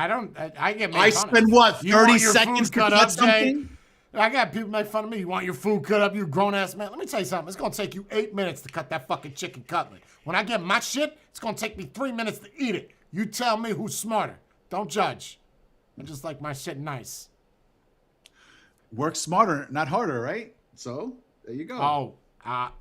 don't. I get made I fun spend of. what, You 30 want your seconds food to cut cut up, Jay? something? I got people make fun of me. You want your food cut up, you grown ass man. Let me tell you something. It's gonna take you 8 minutes to cut that fucking chicken cutlet. When I get my shit, it's gonna take me 3 minutes to eat it. You tell me who's smarter. Don't judge. I just like my shit nice. Work smarter, not harder, right? So there you go.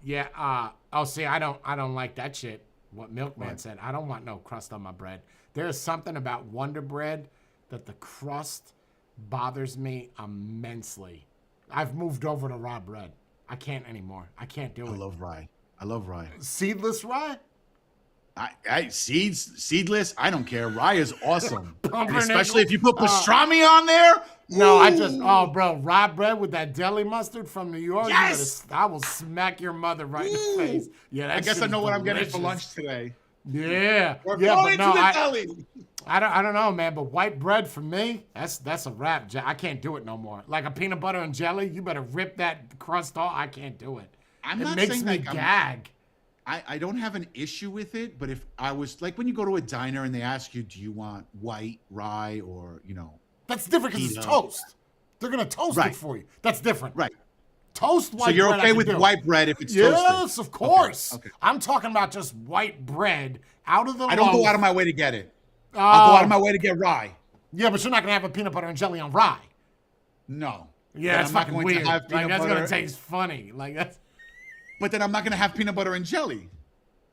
Yeah. See, I don't like that shit. What Milkman What? said. I don't want no crust on my bread. There is something about Wonder Bread that the crust bothers me immensely. I've moved over to raw bread. I can't anymore. I can't do I it. love rye. I love rye. Seedless rye? Seedless. I don't care. Rye is awesome, and Pumpernickel? especially if you put pastrami on there. No, Ooh. bro, raw bread with that deli mustard from New York. you Yes! better- I will smack your mother right in the face. Yeah, that I guess shit I is know what I'm getting for delicious. lunch today. Yeah, We're yeah, going but no, to the deli. I don't know, man. But white bread for me, that's a wrap. I can't do it no more. Like a peanut butter and jelly, you better rip that crust off. I can't do it. I'm It not makes saying me like gag. I don't have an issue with it, but if I was like when you go to a diner and they ask you, do you want white rye or That's different because it's Pita. toast. They're gonna toast Right. it for you. That's different. right? Toast white So you're bread. I okay can with do. white bread if it's Yes, toasted? of course. Okay. I'm talking about just white bread out of the I don't go loaf. out of my way to get it. I'll go out of my way to get rye. Yeah, but you're not gonna have a peanut butter and jelly on rye. No. Yeah, Then that's I'm not fucking going weird. to have Like peanut that's butter. gonna taste funny. Like that's But then I'm not going to have peanut butter and jelly.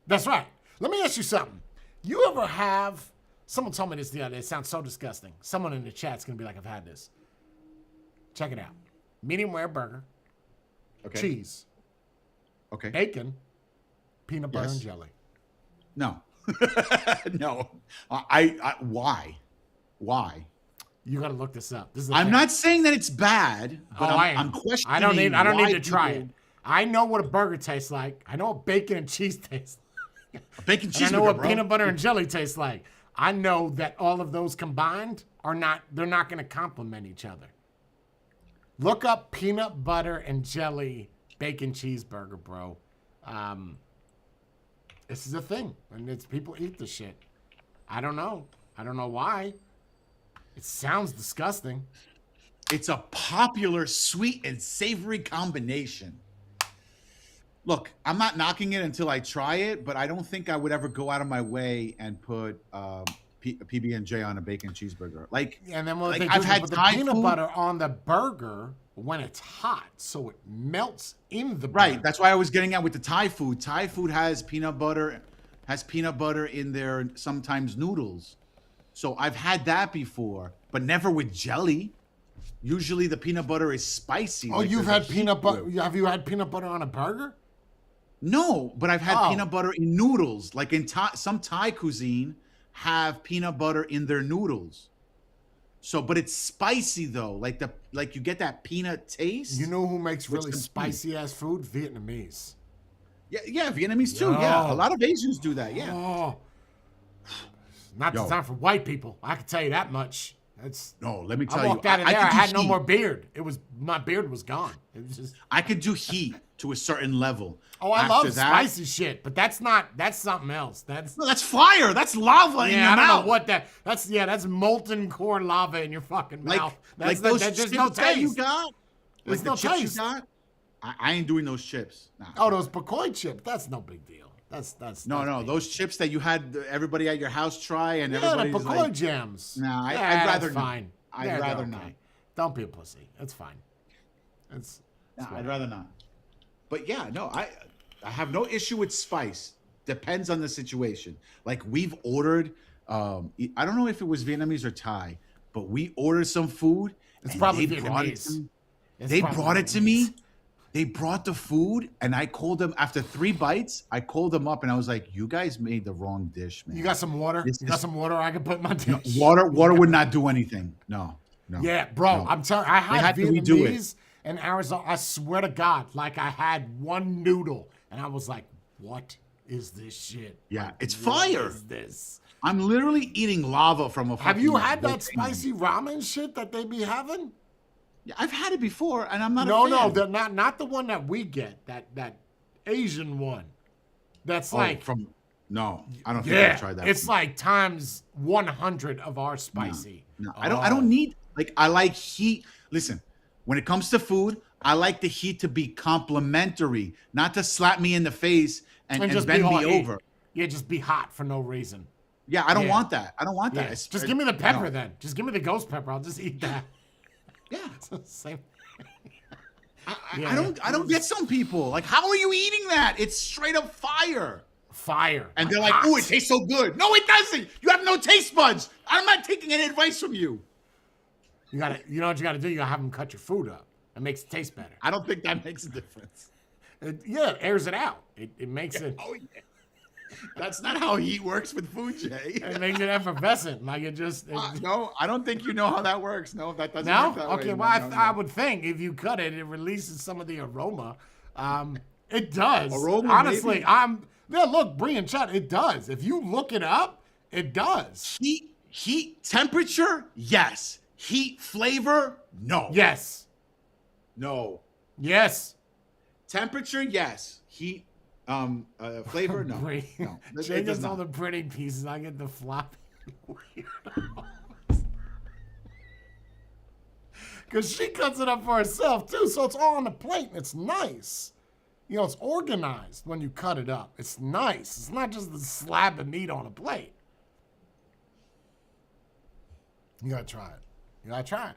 that's right. Let me ask you something. You ever have? Someone told me this the other day. It sounds so disgusting. Someone in the chat's gonna be like, "I've had this." Check it out. Medium rare burger, Okay. cheese, Okay. bacon, peanut butter Yes. and jelly. No. No. Why? You gotta look this up. This is the I'm thing. not saying that it's bad, but I am. I'm questioning. I don't need why to try it. people- I know what a burger tastes like. I know what bacon and cheese tastes like. Bacon And I know cheeseburger, what bro. peanut butter and jelly tastes like. I know that all of those combined they're not going to complement each other. Look up peanut butter and jelly bacon cheeseburger, bro. This is a thing, and it's people eat the shit. I don't know why. It sounds disgusting. It's a popular sweet and savory combination. Look, I'm not knocking it until I try it, but I don't think I would ever go out of my way and put PB&J on a bacon cheeseburger. Like, And then what like they do I've is had put the Thai peanut food. butter on the burger when it's hot, so it melts in the Right. burger. That's why I was getting at with the Thai food. Thai food has peanut butter in their sometimes noodles. So I've had that before, but never with jelly. Usually the peanut butter is spicy. Oh, like you've there's a had peanut heat to butter? it. Have you had peanut butter on a burger? No, but I've had Oh. peanut butter in noodles. Like in some Thai cuisine have peanut butter in their noodles. So, but it's spicy though. Like you get that peanut taste. You know who makes Which really the- spicy ass food? Vietnamese. Yeah, Vietnamese too. Yeah, a lot of Asians do that. Yeah. Oh, not Yo. designed for white people. I can tell you that much. That's. No, let me I tell you. walked out of there. I could do had no heat. more beard. My beard was gone. It was just. I could do heat to a certain level. Oh, I After love that- spicy shit, but that's something else. That's. No, that's fire. That's lava in your Yeah, I don't mouth. know what that's molten core lava in your fucking Like, mouth. like That's those there's chips no that you taste. got. There's Like no the chips taste. you got. I ain't doing those chips. Nah. Oh, those Pacoy chips. That's no big deal. No. Those chips that you had everybody at your house try, and Yeah, the everybody's Pacoy like, jams. Nah, I'd Yeah, rather that's not. fine. I'd Yeah, they're rather okay. not. Don't be a pussy. It's fine. It's Nah, fine. I'd rather not. But yeah, no, I have no issue with spice. Depends on the situation. Like we've ordered, I don't know if it was Vietnamese or Thai, but we ordered some food. It's and probably they brought it Vietnamese. to me. It's They probably brought it to me. Vietnamese. They brought the food, and I called them after 3 bites. I called them up, and I was like, "You guys made the wrong dish, man. You got some water? This You got is- some water I can put in my dish? Water would not do anything. No. Yeah, bro. no. I'm telling you, I had had to redo it. Vietnamese in Arizona. I swear to God, like I had one noodle, and I was like, "What is this shit? Yeah, Like, it's what fire. is this?" I'm literally eating lava from a. Have you fucking had that volcano. spicy ramen shit that they be having? Yeah, I've had it before, and I'm not. No, a no, fan. they're not the one that we get. That Asian one. That's like from. No, I don't think yeah, I've tried that. it's like times 100 of our spicy. No, I don't need like I like heat. Listen, when it comes to food, I like the heat to be complimentary, not to slap me in the face and just bend be me all heat. over. Yeah, just be hot for no reason. Yeah, I don't Yeah. want that. I don't want that. Yeah. It's- Just give me the pepper no. then. Just give me the ghost pepper. I'll just eat that. Yeah, Same. I Yeah. I don't get some people like, how are you eating that? It's straight up fire. Fire. And they're like, hot. "Ooh, it tastes so good." No, it doesn't. You have no taste buds. I'm not taking any advice from you. You know what you gotta do? You gotta have them cut your food up. It makes it taste better. I don't think that makes a difference. It airs it out. It makes it. Oh yeah. That's not how heat works with food, Jay. It makes it effervescent. Like it just. No, I don't think you know how that works. No, that doesn't No? work that Okay, way. well, No. I would think if you cut it, it releases some of the aroma. It does. Aroma, Honestly, maybe? yeah, look, Bree and Chad, it does. If you look it up, it does. Heat temperature, yes. Heat flavor, no. Yes. No. Yes. Temperature, yes. Heat flavor, no. Bree. No. Jay It does gets all not. the pretty pieces. I get the floppy. Because she cuts it up for herself, too. So it's all on the plate, and it's nice. You know, it's organized when you cut it up. It's nice. It's not just the slab of meat on a plate. You gotta try it. You gotta try it.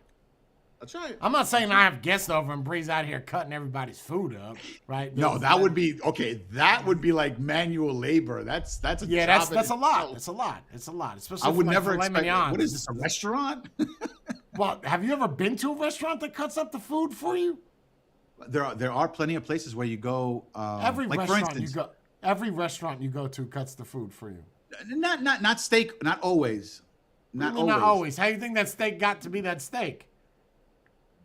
I'll try it. I'm not saying I have guests over and Bree's out here cutting everybody's food up, right? No, that would be okay. That would be like manual labor. That's a Yeah, job that's in a lot. itself. It's a lot. It's a lot. Especially I would for, like, never filet expect. mignon. What is this? A restaurant? Well, have you ever been to a restaurant that cuts up the food for you? There are plenty of places where you go. Every like for restaurant instance, every restaurant you go to cuts the food for you. not steak. Not always. Not always. Not always. How do you think that steak got to be that steak?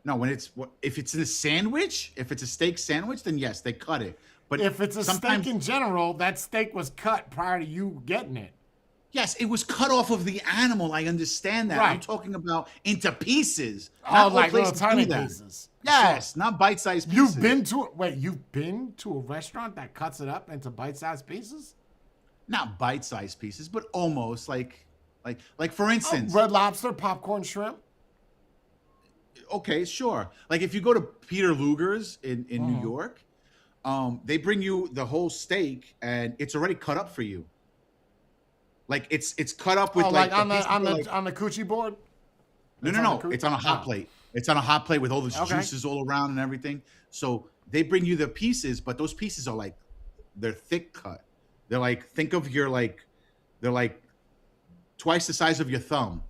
No, if it's in a sandwich, if it's a steak sandwich, then yes, they cut it. But If it's a sometimes, steak in general, that steak was cut prior to you getting it. Yes, it was cut off of the animal. I understand that. I'm Right. talking about into pieces. Oh, Not all like little places tiny do that. pieces. Sure. Yes, not bite-sized pieces. You've been to a restaurant that cuts it up into bite-sized pieces? Not bite-sized pieces, but almost like for Oh, instance, Red Lobster, popcorn shrimp. okay, sure. Like if you go to Peter Luger's in New York, they bring you the whole steak and it's already cut up for you. Like it's cut up with Oh, like like the pieces are like on the coochie board? no It's no on the no. coo- It's on a hot oh, plate. It's on a hot plate with all those okay. juices all around and everything. So they bring you the pieces, but those pieces are like they're thick cut. They're like think of your like they're like twice the size of your thumb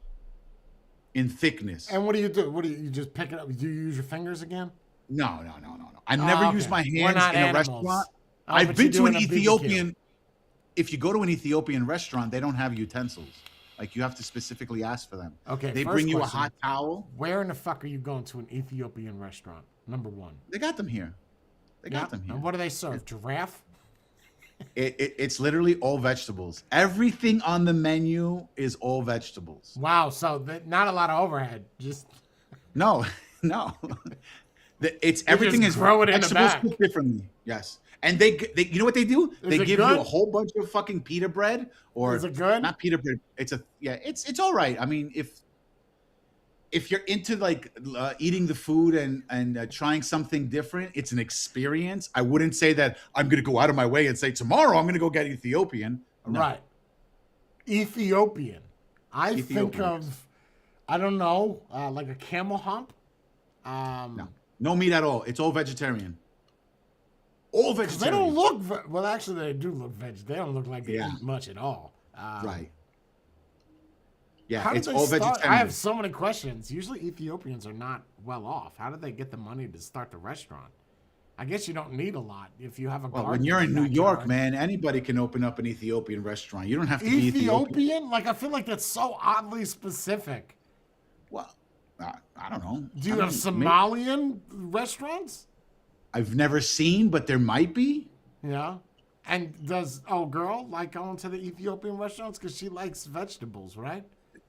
in thickness. And what do you do? You just pick it up? Do you use your fingers again? No. I never use Okay. my We're hands not in a animals. restaurant. Oh, I've but been you to do an in a BBQ. Ethiopian. If you go to an Ethiopian restaurant, they don't have utensils. Like you have to specifically ask for them. Okay, They first bring you a question. hot towel. Where in the fuck are you going to an Ethiopian restaurant? Number one. They got them here. They got them here. And what do they serve? Giraffe? It's literally all vegetables. Everything on the menu is all vegetables. Wow. So not a lot of overhead. Just No, no. It's everything just is grow it in the vegetables back. cooked differently. Yes, and they you know what they do? They it give good? you a whole bunch of fucking pita bread, or Is it good? not pita bread. It's all right. I mean, if you're into like eating the food and trying something different, it's an experience. I wouldn't say that I'm going to go out of my way and say tomorrow I'm going to go get Ethiopian. No. Right. Ethiopian. I think Ethiopian. of, I don't know, like a camel hump. No meat at all. It's all vegetarian. All They vegetarian. don't look, well, actually, they do look veg. They don't look like they Yeah. eat much at all. Right. Yeah, How did it's they all start? vegetarian. I have so many questions. Usually Ethiopians are not well off. How did they get the money to start the restaurant? I guess you don't need a lot if you have a Well, garden when you're in the New York, backyard. man, anybody can open up an Ethiopian restaurant. You don't have to be Ethiopian. Ethiopian? Like, I feel like that's so oddly specific. Well, I don't know. Do you I have mean, Somalian restaurants? I've never seen, but there might be. Yeah. And does girl like going to the Ethiopian restaurants because she likes vegetables, right?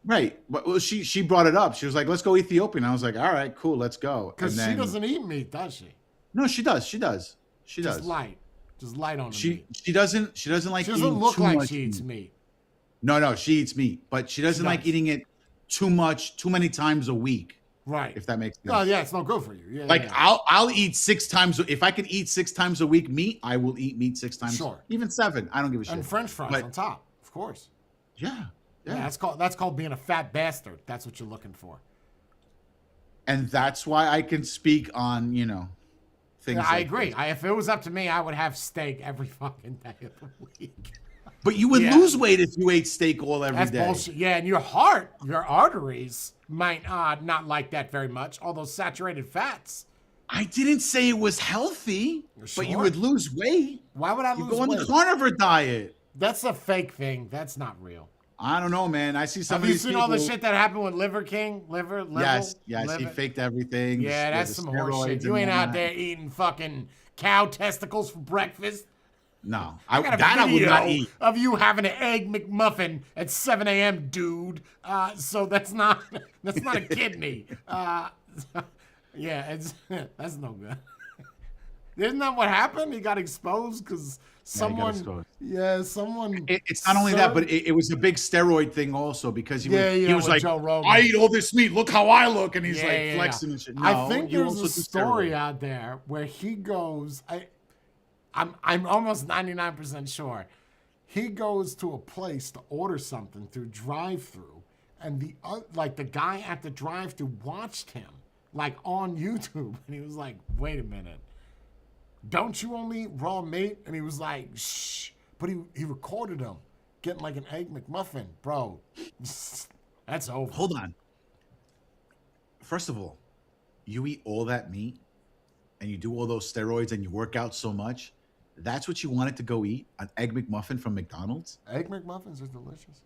Right. Well, she brought it up. She was like, "Let's go Ethiopian." I was like, "All right, cool, let's go." Because And she then doesn't eat meat, does she? no, she does. She does. She Just does. light. Just light on the She meat. she doesn't like She doesn't eating look too like much she eats meat. meat. No, she eats meat, but she doesn't like does. eating it too many times a week. Right. If that makes sense. Oh, yeah, it's no good for you. Yeah, Like yeah. I'll eat 6 times if I could eat 6 times a week meat, I will eat meat 6 times. Sure. Even 7. I don't give a shit. And French fries But- on top, of course. Yeah. Yeah, that's called being a fat bastard. That's what you're looking for. And that's why I can speak on, things Yeah, I like agree. this. If it was up to me, I would have steak every fucking day of the week. But you would Yeah. lose weight if you ate steak every That's day. bullshit. Yeah, and your heart, your arteries might not like that very much. All those saturated fats. I didn't say it was healthy, but you Sure. would lose weight. Why would I You lose go on weight? the carnivore diet. That's a fake thing. That's not real. I don't know, man. I see some Have of you these seen people. all the shit that happened with Liver King? Yes, he Liver? faked everything. Yeah, the that's some horse steroids shit. You and ain't out whatnot. there eating fucking cow testicles for breakfast. No, I got a that I would video not eat. of you having an egg McMuffin at 7 a.m., dude. So that's not a kidney. Yeah, that's no good. Isn't that what happened? He got exposed because someone. exposed. Yeah, someone. It's not only that, but it was a big steroid thing also because he Yeah, was with like, Joe Rogan. I eat all this meat. Look how I look, and he's Yeah, like yeah, flexing yeah. and shit. I No, think you there's also a do story steroids. out there where he goes. I'm almost 99% sure. He goes to a place to order something through drive-through, and the guy at the drive-through watched him like on YouTube, and he was like, "Wait a minute, don't you only eat raw meat?" And he was like, "Shh," but he recorded him getting like an egg McMuffin, bro. That's over. Hold on. First of all, you eat all that meat and you do all those steroids and you work out so much. That's what you wanted to go eat? An egg McMuffin from McDonald's? Egg McMuffins are delicious.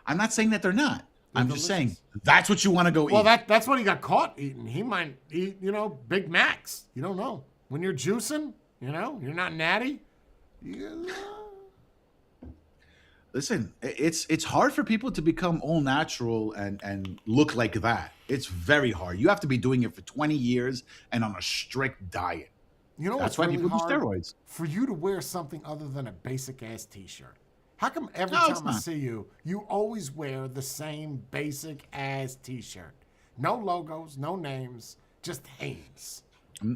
I'm not saying that they're not. I'm They're just delicious. saying that's what you want to go Well, eat. that's what he got caught eating. He might eat, Big Macs. You don't know. When you're juicing, you're not natty. Listen, it's hard for people to become all natural and look like that. It's very hard. You have to be doing it for 20 years and on a strict diet. You know That's what's why really people do hard? steroids. For you to wear something other than a basic ass t-shirt. How come every No, it's time I not. see you, you always wear the same basic ass t-shirt? No logos, no names, just Hanes.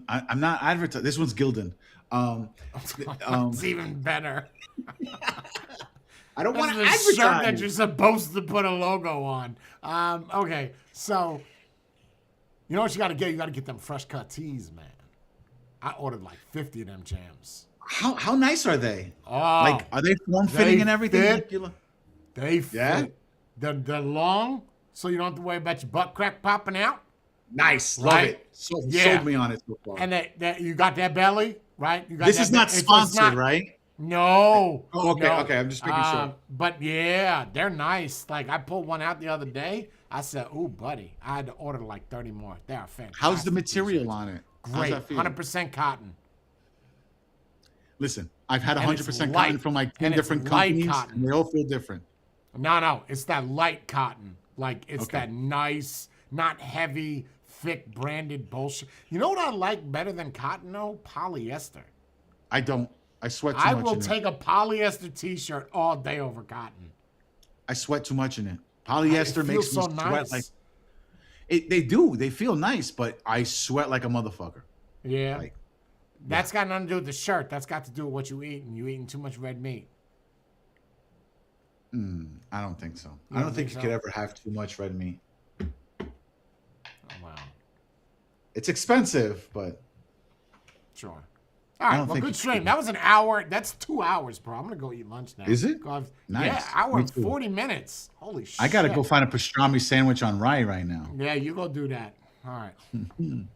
I'm not advertising. This one's Gildan. Um, um, It's even better. I don't That's want to the shirt that advertise. you're supposed to put a logo on. Okay, so you know what you got to get? You got to get them fresh cut tees, man. I ordered like 50 of them jams. How nice are they? Oh, Like, are they form fitting they and everything? fit. Like, They yeah, fit. They're long, so you don't have to worry about your butt crack popping out, nice. Love right? it. So Yeah. sold me on it so far. And that you got that belly, right? You got This that is not it's sponsored, not, right? No. Oh, okay, No. okay. I'm just making sure. But yeah, they're nice. Like I pulled one out the other day. I said, "Ooh, buddy," I had to order like 30 more. They are fantastic. How's the material t-shirts. on it? How's Great, that feel? 100% cotton. Listen, I've had And it's 100% light. cotton from like 10 And it's different light companies, cotton. and they all feel different. No, it's that light cotton. Like it's Okay. that nice, not heavy, thick branded bullshit. You know what I like better than cotton though? Polyester. I don't. I sweat too I much will in take a polyester t-shirt all day over cotton. it. I sweat too much in it. Polyester It makes feels me so sweat nice. like they do. They feel nice, but I sweat like a motherfucker. Yeah. Like, That's got nothing to do with the shirt. That's got to do with what you eating. You eating too much red meat. I don't think so. You I don't don't think think you so? could ever have too much red meat. Oh, wow. It's expensive, but Sure. All right. don't Well, think good it's stream. good. That was an hour. That's 2 hours, bro. I'm gonna go eat lunch now. Is it? Go have- Nice. Yeah, hour Me and too. 40 minutes. Holy shit. I gotta go find a pastrami sandwich on rye right now. Yeah, you go do that. All right.